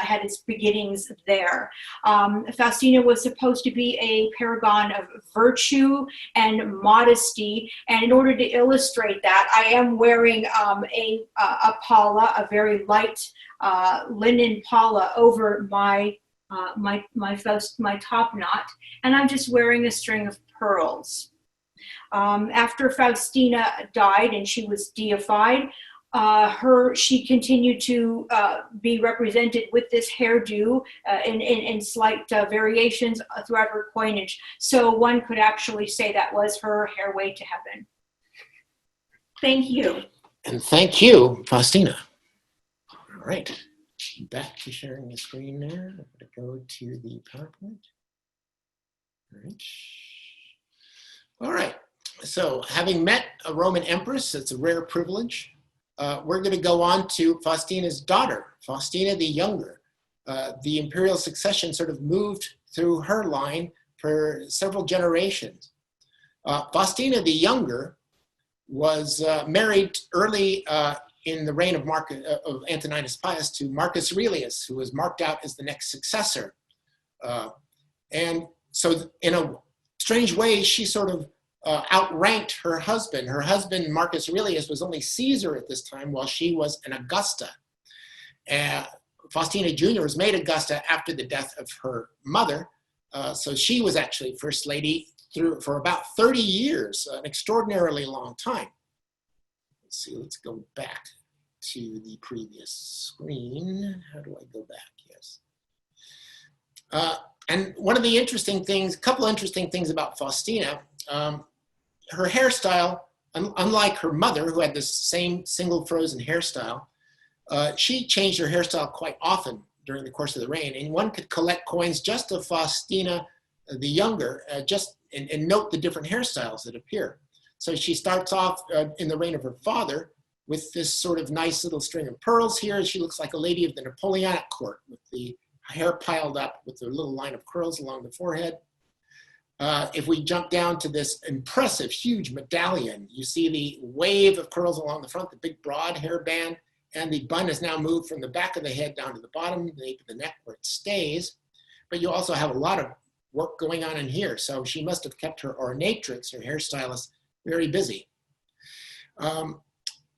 had its beginnings there. Faustina was supposed to be a paragon of virtue and modesty, and in order to illustrate that, I am wearing a palla, a very light linen palla over my top knot, and I'm just wearing a string of pearls. After Faustina died and she was deified, she continued to be represented with this hairdo in slight variations throughout her coinage. So one could actually say that was her hairway to heaven. Thank you. And thank you, Faustina. All right, back to sharing the screen there. I'm going to go to the PowerPoint. All right. So having met a Roman empress, it's a rare privilege. We're going to go on to Faustina's daughter, Faustina the Younger. The imperial succession sort of moved through her line for several generations. Faustina the Younger was married early in the reign of Antoninus Pius to Marcus Aurelius, who was marked out as the next successor. And so in a strange way, she sort of outranked her husband. Her husband, Marcus Aurelius, was only Caesar at this time, while she was an Augusta. Faustina Jr. was made Augusta after the death of her mother, so she was actually First Lady for about 30 years, an extraordinarily long time. Let's see, let's go back to the previous screen. How do I go back? Yes. And one of the interesting things, a couple of interesting things about Faustina, her hairstyle, unlike her mother, who had this same single frozen hairstyle, she changed her hairstyle quite often during the course of the reign. And one could collect coins just of Faustina the Younger, and note the different hairstyles that appear. So she starts off in the reign of her father with this sort of nice little string of pearls here. She looks like a lady of the Napoleonic court with the hair piled up with a little line of curls along the forehead. If we jump down to this impressive, huge medallion, you see the wave of curls along the front, the big broad hairband, and the bun has now moved from the back of the head down to the bottom, the nape of the neck where it stays. But you also have a lot of work going on in here. So she must have kept her ornatrix, her hairstylist, very busy.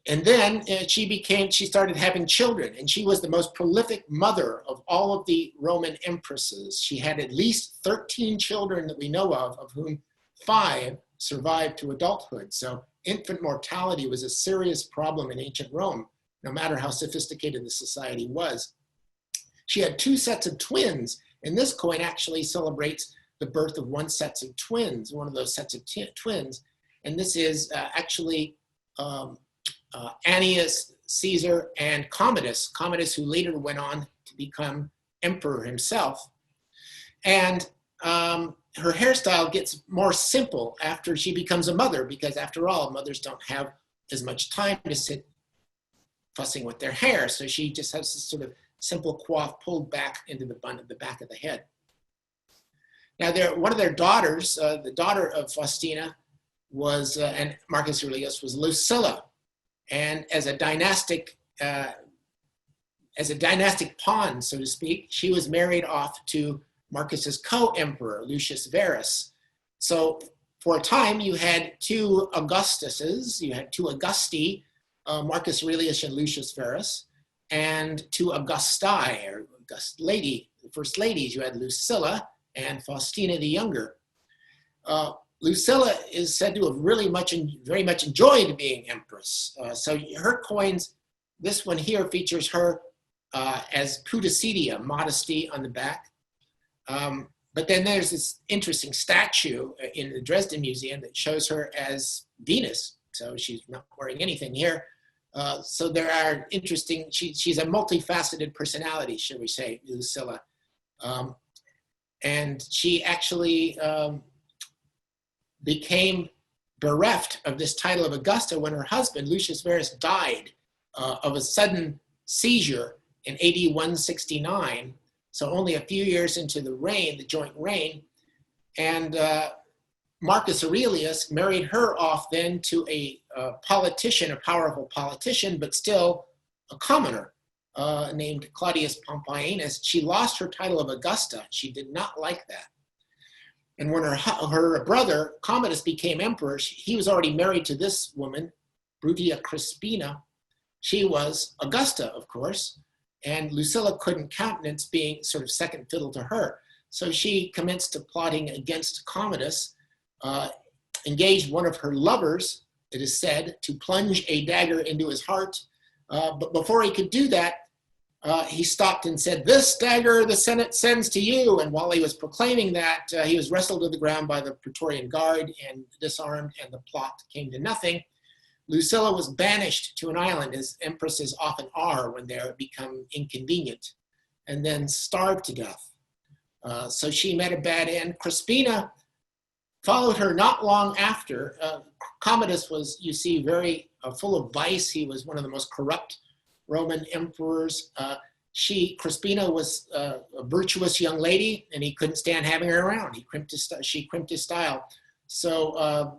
And then she started having children, and she was the most prolific mother of all of the Roman empresses. She had at least 13 children that we know of whom 5 survived to adulthood. So infant mortality was a serious problem in ancient Rome, no matter how sophisticated the society was. She had 2 sets of twins, and this coin actually celebrates the birth of one set of twins, one of those sets of twins. And this is actually Annius Caesar and Commodus, who later went on to become emperor himself. And her hairstyle gets more simple after she becomes a mother, because after all, mothers don't have as much time to sit fussing with their hair. So she just has this sort of simple coif pulled back into the bun of the back of the head. Now, one of their daughters, the daughter of Faustina, was, and Marcus Aurelius, was Lucilla. And as a dynastic pawn, so to speak, she was married off to Marcus's co-emperor, Lucius Verus. So for a time, you had 2 Augustuses, you had 2 Augusti, Marcus Aurelius and Lucius Verus, and 2 Augustae, or first ladies. You had Lucilla and Faustina the Younger. Lucilla is said to have very much enjoyed being empress. So her coins, this one here features her as pudicitia, modesty on the back. But then there's this interesting statue in the Dresden Museum that shows her as Venus. So she's not wearing anything here. So there are interesting, she's a multifaceted personality, shall we say, Lucilla. And she actually became bereft of this title of Augusta when her husband, Lucius Verus, died of a sudden seizure in AD 169. So only a few years into the reign, the joint reign. And Marcus Aurelius married her off then to a politician, a powerful politician, but still a commoner named Claudius Pompeianus. She lost her title of Augusta. She did not like that. And when her brother, Commodus, became emperor, he was already married to this woman, Brutia Crispina. She was Augusta, of course, and Lucilla couldn't countenance being sort of second fiddle to her. So she commenced plotting against Commodus, engaged one of her lovers, it is said, to plunge a dagger into his heart. But before he could do that, he stopped and said, "This dagger the Senate sends to you." And while he was proclaiming that, he was wrestled to the ground by the Praetorian Guard and disarmed, and the plot came to nothing. Lucilla was banished to an island, as empresses often are when they become inconvenient, and then starved to death. So she met a bad end. Crispina followed her not long after. Commodus was, you see, very full of vice. He was one of the most corrupt Roman emperors. Crispina was a virtuous young lady, and he couldn't stand having her around. She crimped his style. So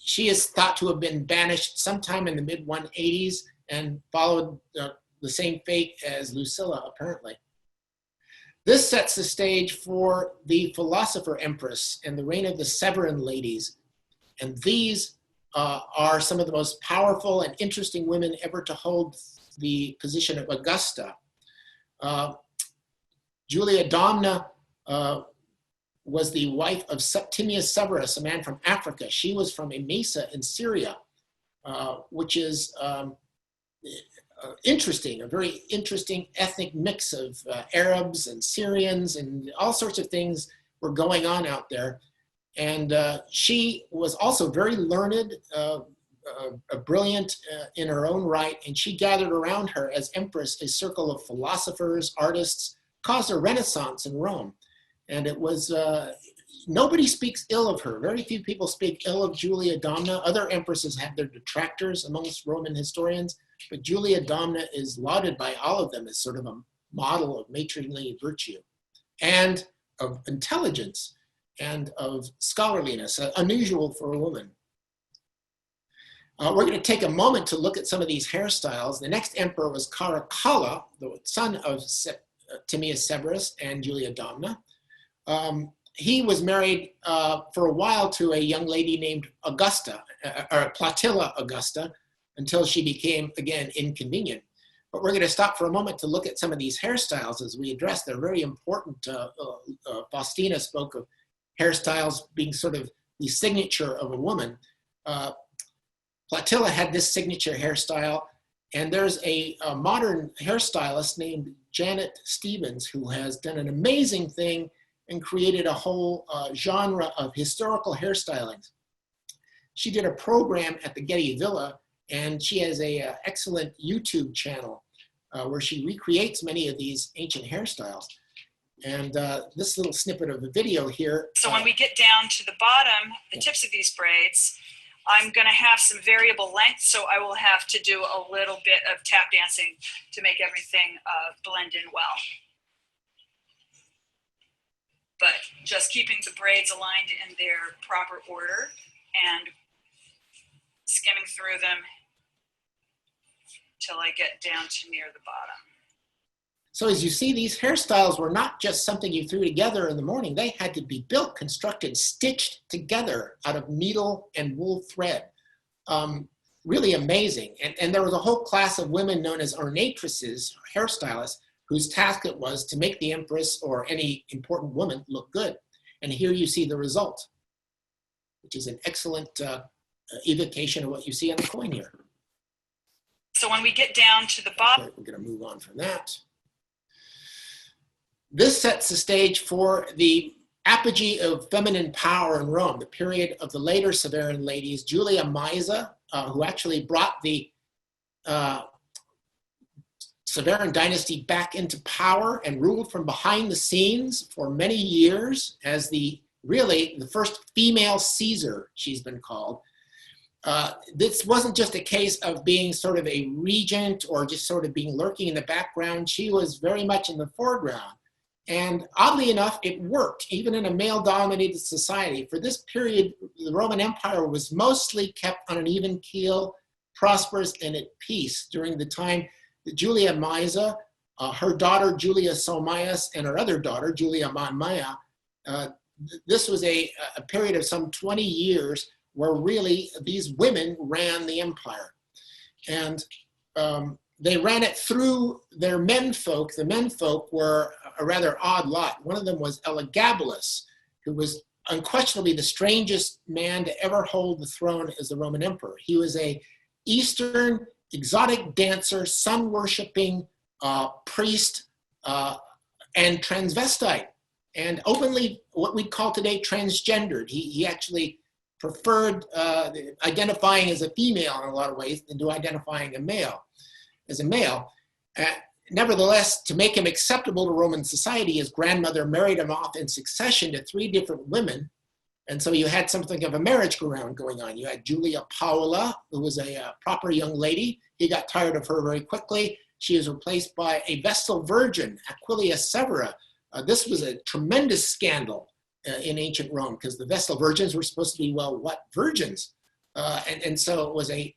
she is thought to have been banished sometime in the mid-180s and followed the same fate as Lucilla, apparently. This sets the stage for the philosopher empress and the reign of the Severan ladies. And these are some of the most powerful and interesting women ever to hold the position of Augusta. Julia Domna was the wife of Septimius Severus, a man from Africa. She was from Emesa in Syria, which is interesting, a very interesting ethnic mix of Arabs and Syrians, and all sorts of things were going on out there. And she was also very learned, brilliant in her own right, and she gathered around her as empress a circle of philosophers, artists, caused a renaissance in Rome. And it was, nobody speaks ill of her. Very few people speak ill of Julia Domna. Other empresses have their detractors amongst Roman historians, but Julia Domna is lauded by all of them as sort of a model of matronly virtue and of intelligence and of scholarliness, unusual for a woman. We're going to take a moment to look at some of these hairstyles. The next emperor was Caracalla, the son of Septimius Severus and Julia Domna. He was married for a while to a young lady named Augusta, or Plautilla Augusta, until she became, again, inconvenient. But we're going to stop for a moment to look at some of these hairstyles as we address. They're very important. Faustina spoke of hairstyles being sort of the signature of a woman. Plautilla had this signature hairstyle, and there's a modern hairstylist named Janet Stevens who has done an amazing thing and created a whole genre of historical hairstylings. She did a program at the Getty Villa, and she has a excellent YouTube channel where she recreates many of these ancient hairstyles. And this little snippet of the video here. So when we get down to the bottom, the tips of these braids, I'm going to have some variable length, so I will have to do a little bit of tap dancing to make everything blend in well. But just keeping the braids aligned in their proper order and skimming through them till I get down to near the bottom. So as you see, these hairstyles were not just something you threw together in the morning. They had to be built, constructed, stitched together out of needle and wool thread. Really amazing. And there was a whole class of women known as ornatresses, hairstylists, whose task it was to make the empress or any important woman look good. And here you see the result, which is an excellent evocation of what you see on the coin here. So when we get down to the bottom, we're going to move on from that. This sets the stage for the apogee of feminine power in Rome, the period of the later Severan ladies, Julia Maisa, who actually brought the Severan dynasty back into power and ruled from behind the scenes for many years as really the first female Caesar, she's been called. This wasn't just a case of being sort of a regent or just sort of being lurking in the background. She was very much in the foreground. And oddly enough, it worked, even in a male-dominated society. For this period, the Roman Empire was mostly kept on an even keel, prosperous, and at peace during the time that Julia Maisa, her daughter Julia Somaeus, and her other daughter, Julia Maia, this was a period of some 20 years where really these women ran the empire. And they ran it through their menfolk. The menfolk were a rather odd lot. One of them was Elagabalus, who was unquestionably the strangest man to ever hold the throne as the Roman emperor. He was a Eastern exotic dancer, sun-worshipping priest, and transvestite, and openly what we'd call today transgendered. He actually preferred identifying as a female in a lot of ways than to identifying as a male. Nevertheless, to make him acceptable to Roman society, his grandmother married him off in succession to 3 different women. And so you had something of a marriage round going on. You had Julia Paula, who was a proper young lady. He got tired of her very quickly. She was replaced by a Vestal virgin, Aquilia Severa. This was a tremendous scandal in ancient Rome because the Vestal virgins were supposed to be, well, what? Virgins. And so it was a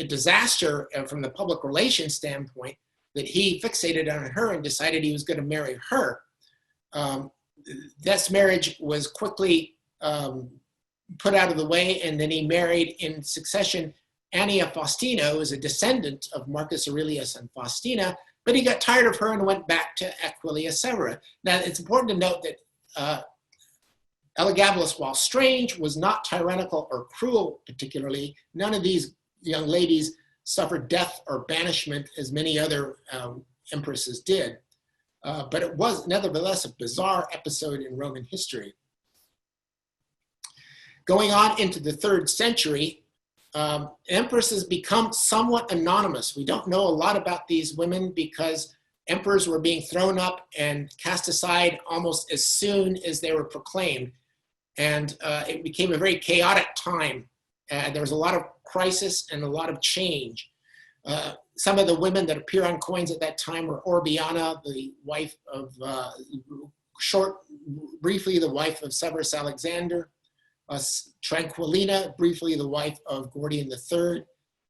disaster from the public relations standpoint that he fixated on her and decided he was going to marry her. This marriage was quickly put out of the way, and then he married in succession Annia Faustina, who was a descendant of Marcus Aurelius and Faustina, but he got tired of her and went back to Aquilia Severa. Now, it's important to note that Elagabalus, while strange, was not tyrannical or cruel particularly. None of these young ladies suffered death or banishment as many other empresses did. But it was nevertheless a bizarre episode in Roman history. Going on into the 3rd century, empresses become somewhat anonymous. We don't know a lot about these women because emperors were being thrown up and cast aside almost as soon as they were proclaimed. And it became a very chaotic time. There was a lot of crisis and a lot of change. Some of the women that appear on coins at that time were Orbiana, the wife of, briefly the wife of Severus Alexander, Tranquillina, briefly the wife of Gordian III.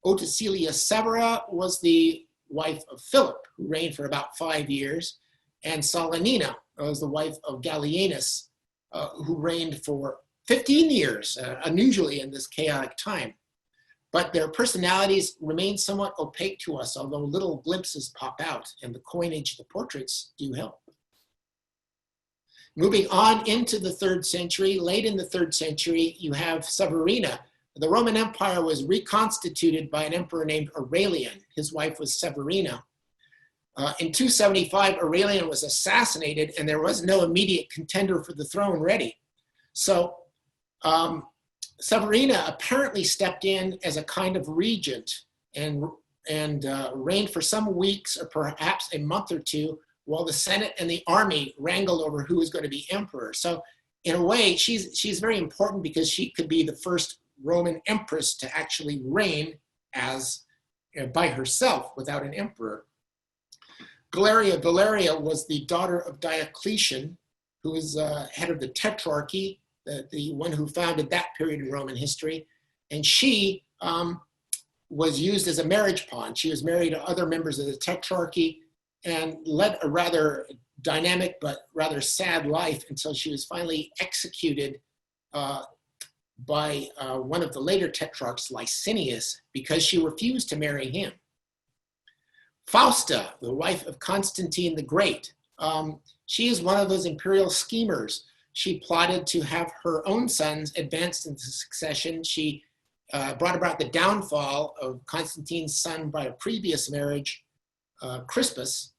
Ottocilia Severa was the wife of Philip, who reigned for about 5 years, and Solanina was the wife of Gallienus, who reigned for 15 years, unusually in this chaotic time. but their personalities remain somewhat opaque to us, although little glimpses pop out, and the coinage, the portraits do help. Moving on into the 3rd century, late in the 3rd century, you have Severina. The Roman Empire was reconstituted by an emperor named Aurelian. His wife was Severina. In 275, Aurelian was assassinated, and there was no immediate contender for the throne ready. So Severina apparently stepped in as a kind of regent and reigned for some weeks or perhaps a month or two while the Senate and the army wrangled over who was going to be emperor. So in a way, she's very important because she could be the first Roman empress to actually reign as by herself without an emperor. Valeria was the daughter of Diocletian, who was head of the Tetrarchy, the one who founded that period in Roman history. And she was used as a marriage pawn. She was married to other members of the Tetrarchy and led a rather dynamic but rather sad life until she was finally executed by one of the later tetrarchs, Licinius, because she refused to marry him. Fausta, the wife of Constantine the Great, she is one of those imperial schemers. She plotted to have her own sons advanced into succession. She brought about the downfall of Constantine's son by a previous marriage, Crispus,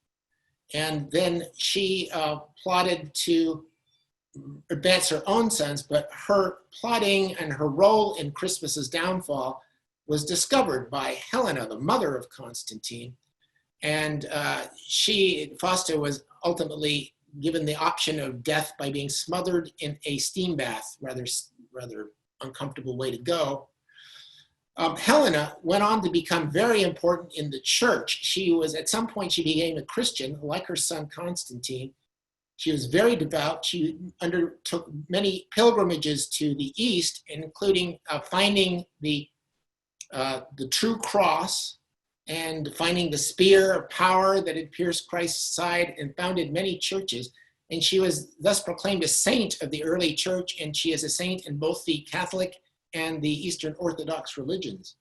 and then she plotted to advance her own sons, but her plotting and her role in Crispus's downfall was discovered by Helena, the mother of Constantine. And Fausta was ultimately given the option of death by being smothered in a steam bath, rather uncomfortable way to go. Helena went on to become very important in the church. At some point, she became a Christian, like her son Constantine. She was very devout. She undertook many pilgrimages to the east, including finding the true cross and finding the spear of power that had pierced Christ's side, and founded many churches. And she was thus proclaimed a saint of the early church, and she is a saint in both the Catholic and the Eastern Orthodox religions.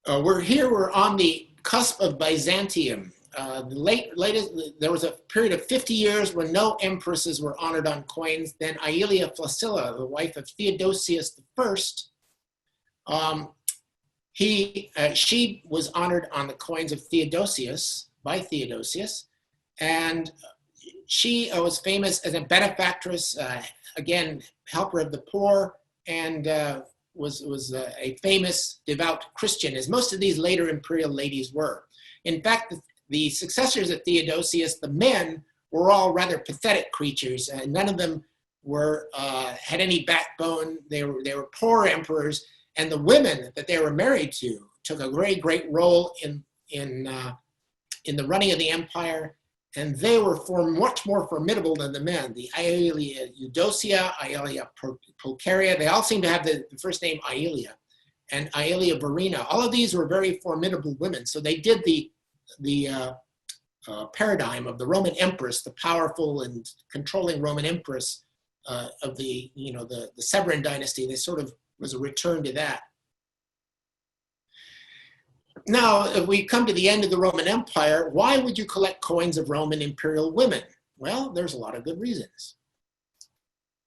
We're on the cusp of Byzantium. There was a period of 50 years when no empresses were honored on coins. Then Aelia Flacilla, the wife of Theodosius I, she was honored on the coins of by Theodosius, and she was famous as a benefactress, again, helper of the poor, and was a famous devout Christian, as most of these later imperial ladies were. In fact, the successors of Theodosius, the men, were all rather pathetic creatures. None of them had any backbone. They were poor emperors, and the women that they were married to took a very great role in the running of the empire, and they were much more formidable than the men. The Aelia Eudocia, Aelia Pulcheria, they all seem to have the first name Aelia, and Aelia Verina. All of these were very formidable women. So they did the paradigm of the Roman empress, the powerful and controlling Roman empress of the Severan dynasty. They sort of was a return to that. Now, if we come to the end of the Roman Empire, why would you collect coins of Roman imperial women? Well, there's a lot of good reasons.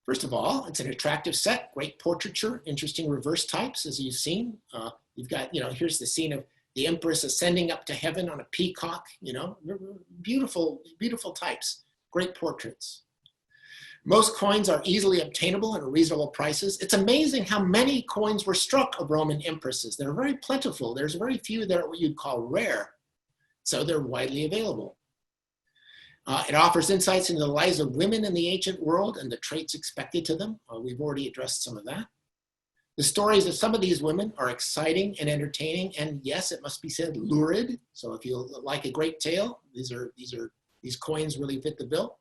First of all, it's an attractive set, great portraiture, interesting reverse types, as you've seen. You've got, here's the scene of the empress ascending up to heaven on a peacock, beautiful, beautiful types, great portraits. Most coins are easily obtainable at reasonable prices. It's amazing how many coins were struck of Roman empresses. They're very plentiful. There's very few that are what you'd call rare, so they're widely available. It offers insights into the lives of women in the ancient world and the traits expected to them. We've already addressed some of that. The stories of some of these women are exciting and entertaining, and yes, it must be said, lurid. So if you like a great tale, these coins really fit the bill.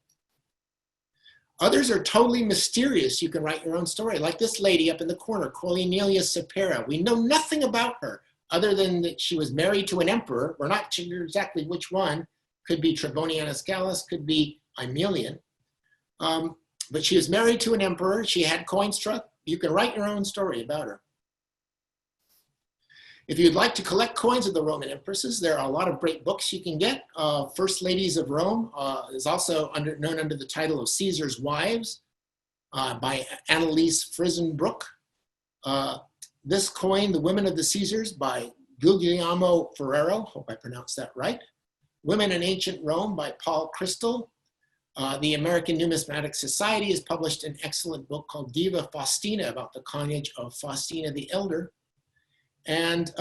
Others are totally mysterious. You can write your own story, like this lady up in the corner, Cornelia Sapera. We know nothing about her other than that she was married to an emperor. We're not sure exactly which one. Could be Trebonianus Gallus, could be Aemilian. But she was married to an emperor. She had coins struck. You can write your own story about her. If you'd like to collect coins of the Roman empresses, there are a lot of great books you can get. First Ladies of Rome is also known under the title of Caesar's Wives by Annalise Frisenbrook. This coin, The Women of the Caesars by Guglielmo Ferrero, hope I pronounced that right. Women in Ancient Rome by Paul Crystal. The American Numismatic Society has published an excellent book called Diva Faustina about the coinage of Faustina the Elder. And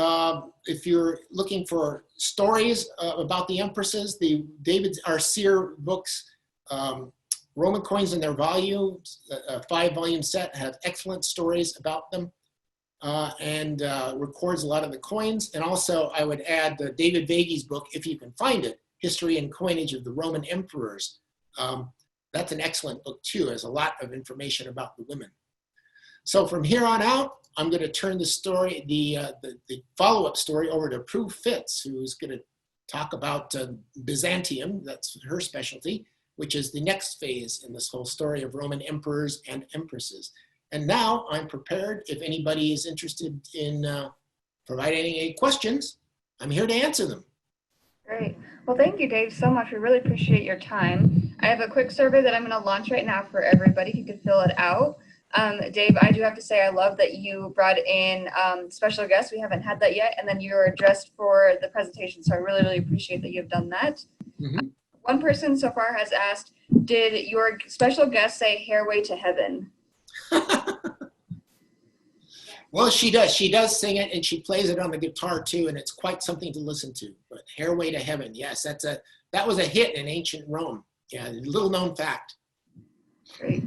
if you're looking for stories about the empresses, the David R. Sear books, Roman Coins and Their Volumes, a 5-volume set, have excellent stories about them and records a lot of the coins. And also I would add David Vage's book, if you can find it, History and Coinage of the Roman Emperors. That's an excellent book too. There's a lot of information about the women. So from here on out, I'm going to turn the story, the follow-up story, over to Prue Fitz, who's going to talk about Byzantium. That's her specialty, which is the next phase in this whole story of Roman emperors and empresses. And now I'm prepared. If anybody is interested in providing any questions, I'm here to answer them. Great. Well, thank you, Dave, so much. We really appreciate your time. I have a quick survey that I'm going to launch right now for everybody. You can fill it out. Dave, I do have to say I love that you brought in special guests. We haven't had that yet. And then you were dressed for the presentation. So I really, really appreciate that you've done that. Mm-hmm. One person so far has asked, did your special guest say "Hairway to Heaven"? Well, she does. She does sing it, and she plays it on the guitar too, and it's quite something to listen to. But "Hairway to Heaven," yes, that was a hit in ancient Rome. Yeah, little known fact. Great.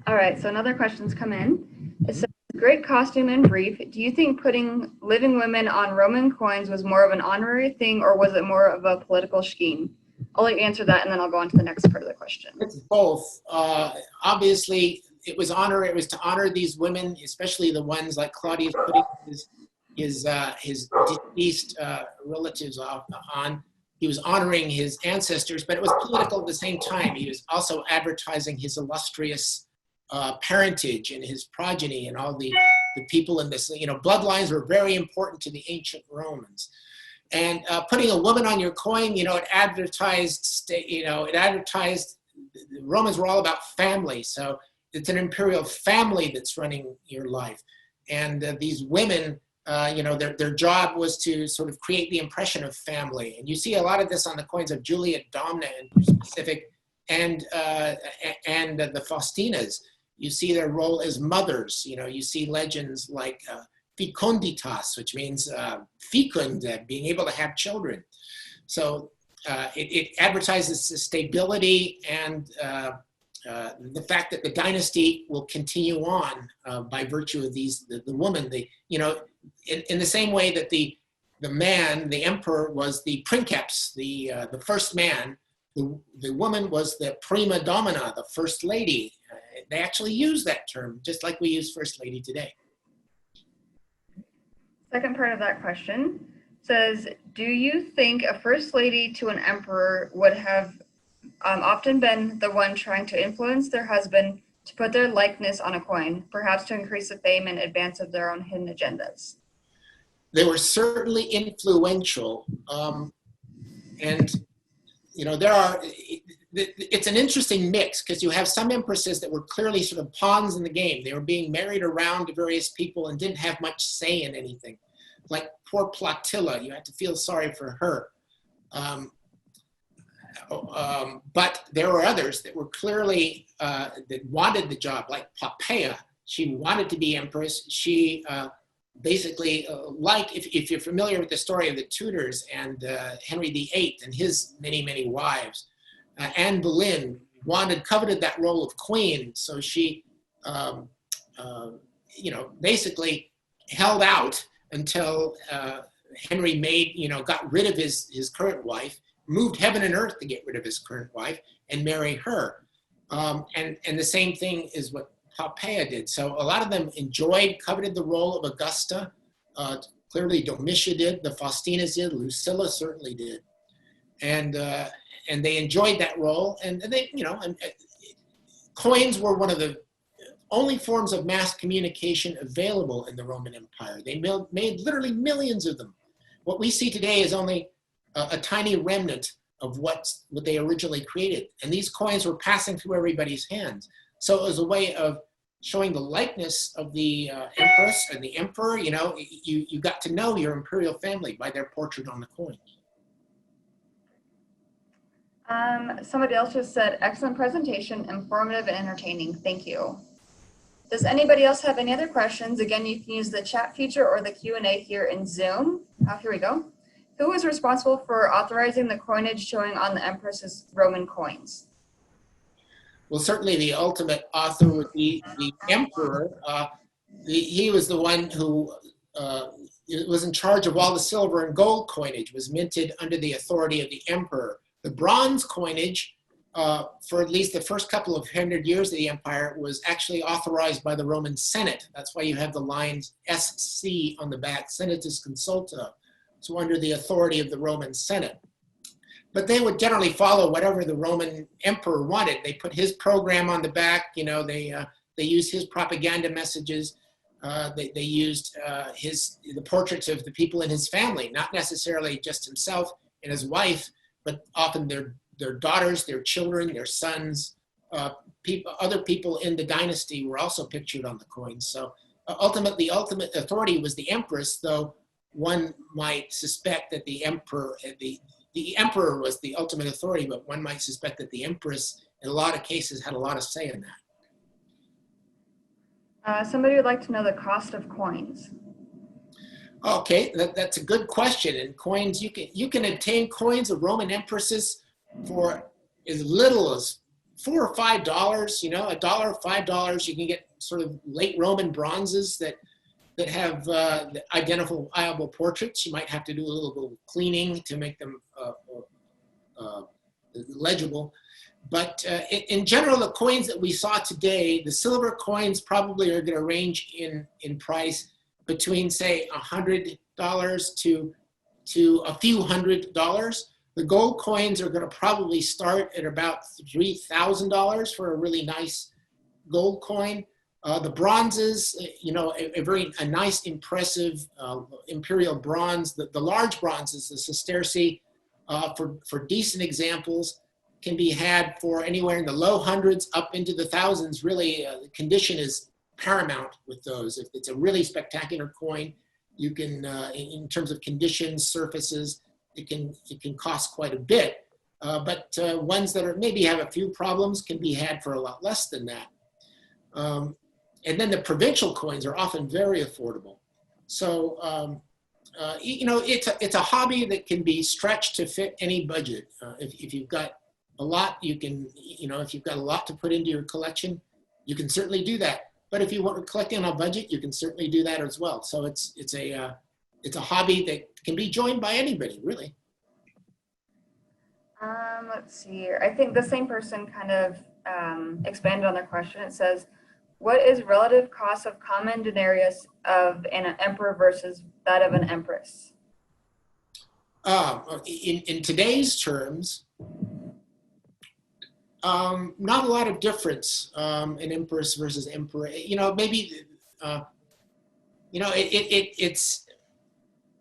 All right, so another question's come in. It says, great costume and brief. Do you think putting living women on Roman coins was more of an honorary thing, or was it more of a political scheme? I'll let you answer that, and then I'll go on to the next part of the question. It's both. Obviously, it was to honor these women, especially the ones like Claudius putting his deceased relatives on. He was honoring his ancestors, but it was political at the same time. He was also advertising his illustrious parentage and his progeny and all the people in this. Bloodlines were very important to the ancient Romans. And putting a woman on your coin, it advertised, the Romans were all about family. So it's an imperial family that's running your life. And these women, their job was to sort of create the impression of family. And you see a lot of this on the coins of Julia Domna in specific, and the Faustinas. You see their role as mothers. You see legends like fecunditas, which means fecund, being able to have children. So it advertises the stability and the fact that the dynasty will continue on by virtue of the woman. In the same way that the man, the emperor, was the princeps, the first man. The woman was the prima domina, the first lady. They actually use that term, just like we use first lady today. Second part of that question says, do you think a first lady to an emperor would have often been the one trying to influence their husband to put their likeness on a coin, perhaps to increase the fame and advance of their own hidden agendas? They were certainly influential. It's an interesting mix, because you have some empresses that were clearly sort of pawns in the game. They were being married around to various people and didn't have much say in anything. Like poor Plautilla, you had to feel sorry for her. But there were others that were clearly, that wanted the job, like Poppaea. She wanted to be empress. She basically, if you're familiar with the story of the Tudors and Henry VIII and his many, many wives, Anne Boleyn coveted that role of queen. So she, basically held out until Henry got rid of his current wife, moved heaven and earth to get rid of his current wife and marry her. And the same thing is what Poppaea did. So a lot of them coveted the role of Augusta. Clearly Domitia did, the Faustinas did, Lucilla certainly did. And they enjoyed that role. And they, coins were one of the only forms of mass communication available in the Roman Empire. They made literally millions of them. What we see today is only a tiny remnant of what they originally created. And these coins were passing through everybody's hands. So it was a way of showing the likeness of the empress and the emperor. You know, you got to know your imperial family by their portrait on the coin. Somebody else just said, excellent presentation, informative and entertaining. Thank you. Does anybody else have any other questions? Again, you can use the chat feature or the Q&A here in Zoom. Here we go. Who was responsible for authorizing the coinage showing on the Empress's Roman coins? Well, certainly the ultimate author would be the emperor. He was the one who was in charge of all the silver and gold coinage, was minted under the authority of the emperor. The bronze coinage, for at least the first couple of 100 years of the empire, was actually authorized by the Roman Senate. That's why you have the lines SC on the back, Senatus Consulta, so under the authority of the Roman Senate. But they would generally follow whatever the Roman emperor wanted. They put his program on the back, you know, they used his propaganda messages. They used the portraits of the people in his family, not necessarily just himself and his wife, but often their daughters, their children, their sons, other people in the dynasty were also pictured on the coins. So ultimately, ultimate authority was the empress, though one might suspect that the emperor was the ultimate authority, but one might suspect that the empress, in a lot of cases, had a lot of say in that. Somebody would like to know the cost of coins. Okay, that's a good question. And coins, you can obtain coins of Roman empresses for as little as $4 or $5. You know, $1, $5. You can get sort of late Roman bronzes that have the identifiable portraits. You might have to do a little bit of cleaning to make them legible. But in general, the coins that we saw today, the silver coins probably are going to range in price between, say, $100 to a few $100s. The gold coins are going to probably start at about $3,000 for a really nice gold coin. The bronzes, you know, a nice, impressive imperial bronze. The large bronzes, the sesterci, for decent examples, can be had for anywhere in the low hundreds up into the thousands. Really, the condition is paramount with those. If it's a really spectacular coin, you can, in terms of conditions, surfaces, it can cost quite a bit. But ones that are maybe have a few problems can be had for a lot less than that. And then the provincial coins are often very affordable. So, you know, it's a hobby that can be stretched to fit any budget. If you've got a lot, you can, you know, if you've got a lot to put into your collection, you can certainly do that. But if you want to collect on a budget, you can certainly do that as well. So it's a hobby that can be joined by anybody, really. Let's see here. I think the same person kind of expanded on their question. It says, what is relative cost of common denarius of an emperor versus that of an empress? In today's terms, not a lot of difference in empress versus emperor. You know, maybe, you know, it's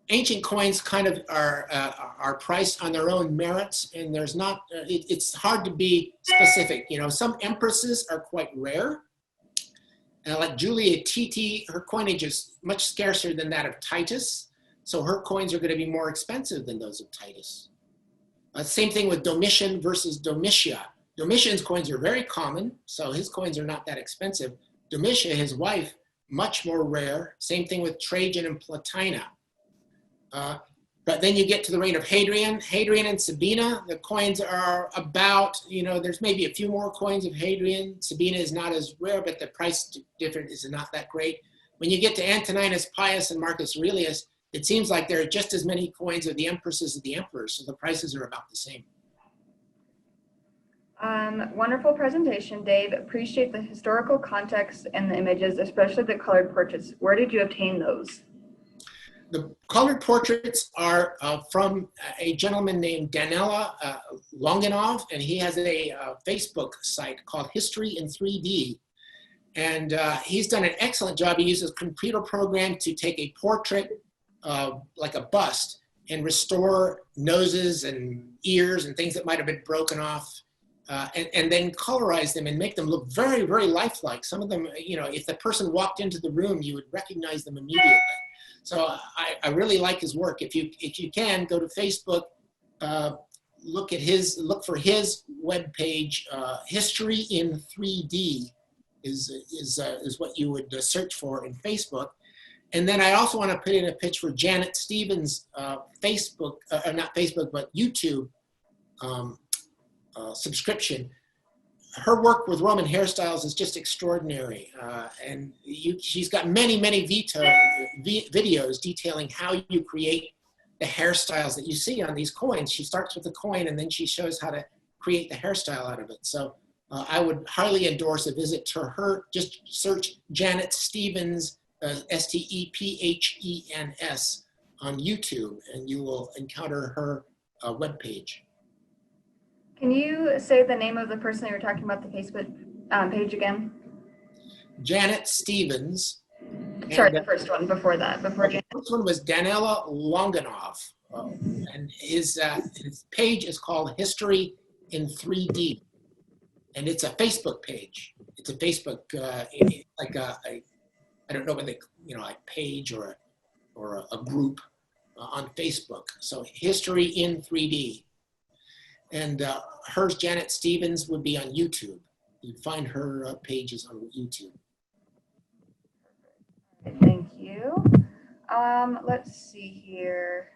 ancient coins kind of are priced on their own merits, and there's not, it's hard to be specific. You know, some empresses are quite rare. Like Julia Titi, her coinage is much scarcer than that of Titus, so her coins are going to be more expensive than those of Titus. Same thing with Domitian versus Domitia. Domitian's coins are very common, so his coins are not that expensive. Domitia, his wife, much more rare. Same thing with Trajan and Plotina. But then you get to the reign of Hadrian. Hadrian and Sabina, the coins are about, you know, there's maybe a few more coins of Hadrian. Sabina is not as rare, but the price difference is not that great. When you get to Antoninus Pius and Marcus Aurelius, it seems like there are just as many coins of the empresses as the emperors, so the prices are about the same. Wonderful presentation, Dave. Appreciate the historical context and the images, especially the colored portraits. Where did you obtain those? The colored portraits are from a gentleman named Danila Longinov, and he has a Facebook site called History in 3D. And he's done an excellent job. He uses a computer program to take a portrait, like a bust, and restore noses and ears and things that might have been broken off, and then colorize them and make them look very, very lifelike. Some of them, you know, if the person walked into the room, you would recognize them immediately. So I really like his work. If you can, go to Facebook, look for his webpage. History in 3D is what you would search for in Facebook. And then I also want to put in a pitch for Janet Stevens' Facebook, not Facebook, but YouTube subscription. Her work with Roman hairstyles is just extraordinary. And she's got many, many videos detailing how you create the hairstyles that you see on these coins. She starts with the coin and then she shows how to create the hairstyle out of it. So I would highly endorse a visit to her. Just search Janet Stevens, Stephen's on YouTube, and you will encounter her webpage. Can you say the name of the person you were talking about, the Facebook page again? Janet Stevens. Sorry, the first one before that, before Janet. The first one was Danila Longanov, and his page is called History in 3D, and it's a Facebook page. It's a Facebook, I don't know whether they, like page or a group on Facebook. So History in 3D. And hers, Janet Stevens, would be on YouTube. You'd find her pages on YouTube. Thank you. Let's see here.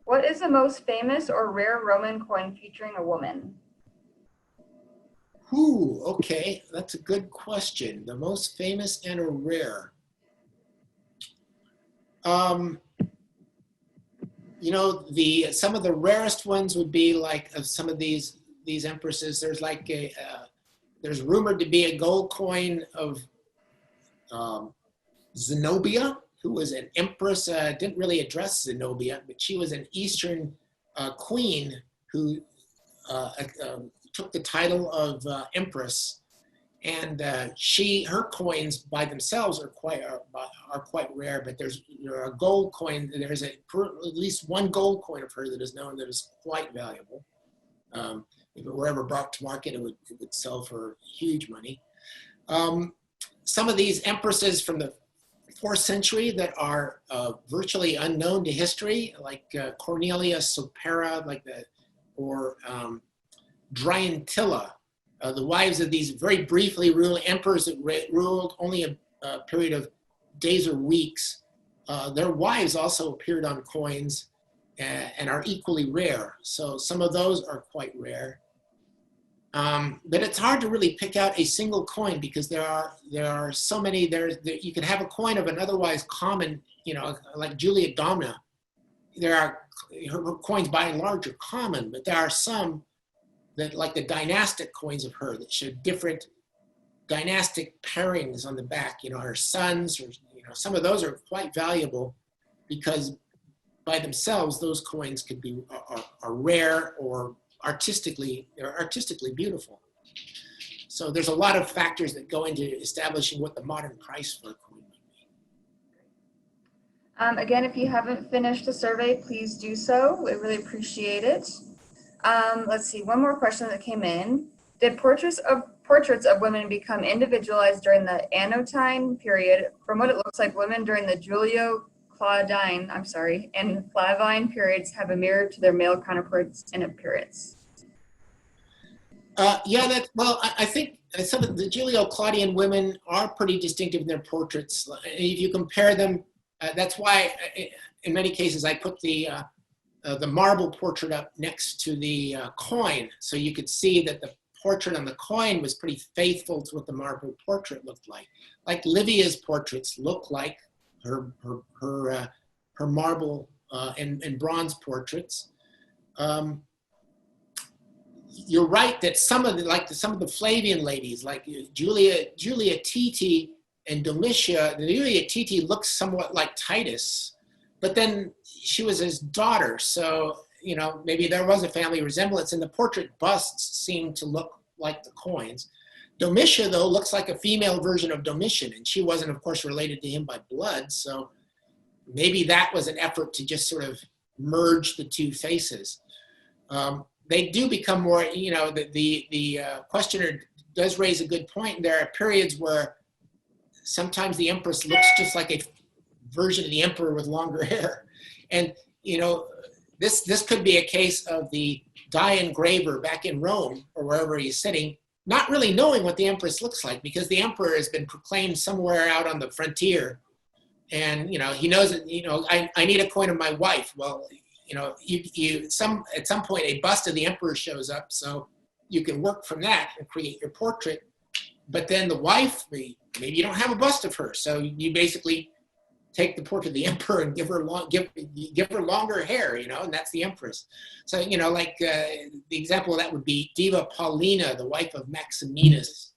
What is the most famous or rare Roman coin featuring a woman? Ooh, okay, that's a good question. The most famous and a rare. Some of the rarest ones would be like some of these empresses. There's like there's rumored to be a gold coin of Zenobia, who was an empress. Didn't really address Zenobia, but she was an Eastern queen who took the title of empress, and her coins by themselves are quite rare. But there are gold coin. There's at least one gold coin of her that is known that is quite valuable. If it were ever brought to market, it would sell for huge money. Some of these empresses from the 4th century that are virtually unknown to history, like Cornelia Supera, or Dryantilla, the wives of these very briefly ruled emperors that ruled only a period of days or weeks. Their wives also appeared on coins and are equally rare. So some of those are quite rare. But it's hard to really pick out a single coin because there are so many. You can have a coin of an otherwise common, like Julia Domna. Her coins by and large are common, but there are some that, like the dynastic coins of her, that show different dynastic pairings on the back. Her sons, or some of those are quite valuable because by themselves those coins could be are rare or they're artistically beautiful. So there's a lot of factors that go into establishing what the modern price for a coin might be. Again, if you haven't finished the survey, please do so. We really appreciate it. Let's see, one more question that came in. Did portraits of women become individualized during the Antonine period? From what it looks like, women during the Julio-Claudian, and Flavian periods have a mirror to their male counterparts in appearance. I think some of the Julio-Claudian women are pretty distinctive in their portraits. If you compare them, that's why in many cases I put the marble portrait up next to the coin, so you could see that the portrait on the coin was pretty faithful to what the marble portrait looked like. Like Livia's portraits look like her marble and bronze portraits. You're right that some of the Flavian ladies, like Julia Titi and Domitia, Julia Titi looks somewhat like Titus, but then she was his daughter, so maybe there was a family resemblance, and the portrait busts seemed to look like the coins. Domitia, though, looks like a female version of Domitian, and she wasn't, of course, related to him by blood, so maybe that was an effort to just sort of merge the two faces. They do become more, you know, the questioner does raise a good point. There are periods where sometimes the empress looks just like a version of the emperor with longer hair. And, you know, this could be a case of the die engraver back in Rome or wherever he's sitting, not really knowing what the empress looks like, because the emperor has been proclaimed somewhere out on the frontier. And, you know, he knows that, you know, I need a coin of my wife. Well, you know, at some point a bust of the emperor shows up, so you can work from that and create your portrait. But then the wife, maybe you don't have a bust of her, so you basically take the portrait of the emperor and give her longer hair, you know, and that's the empress. So, you know, like the example of that would be Diva Paulina, the wife of Maximinus,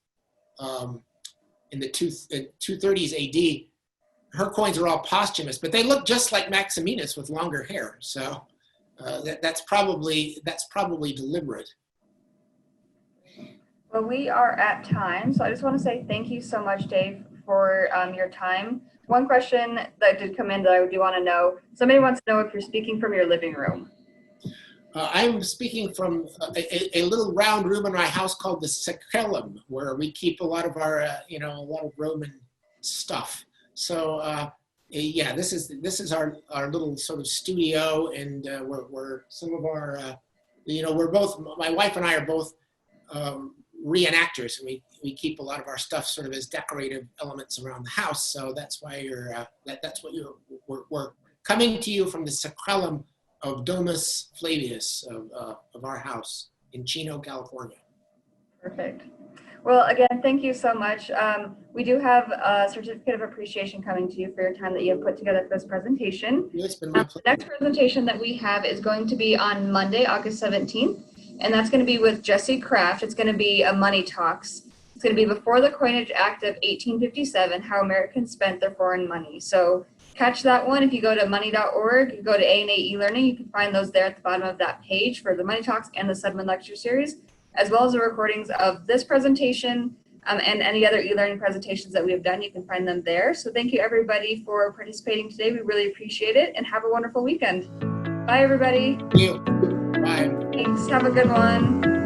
in the 230s AD. Her coins are all posthumous, but they look just like Maximinus with longer hair. So that's probably deliberate. Well, we are at time, so I just want to say thank you so much, Dave, for your time. One question that did come in that I do want to know, somebody wants to know if you're speaking from your living room. I'm speaking from a little round room in my house called the Sacrellum, where we keep a lot of our, you know, a lot of Roman stuff. So yeah, this is our little sort of studio, and we're some of our, you know, we're both, my wife and I are both reenactors, and we keep a lot of our stuff sort of as decorative elements around the house. So that's why we're coming to you from the Sacrellum of Domus Flavius of our house in Chino, California. Perfect. Well, again, thank you so much. We do have a certificate of appreciation coming to you for your time that you have put together for this presentation. It's been my pleasure. The next presentation that we have is going to be on Monday, August 17th, and that's going to be with Jesse Kraft. It's going to be a Money Talks. It's going to be before the Coinage Act of 1857, how Americans spent their foreign money. So catch that one. If you go to money.org, you go to A&A eLearning, you can find those there at the bottom of that page for the Money Talks and the Sundman Lecture Series, as well as the recordings of this presentation and any other e-learning presentations that we have done. You can find them there. So thank you, everybody, for participating today. We really appreciate it, and have a wonderful weekend. Bye, everybody. Thank you. Bye. Thanks. Have a good one.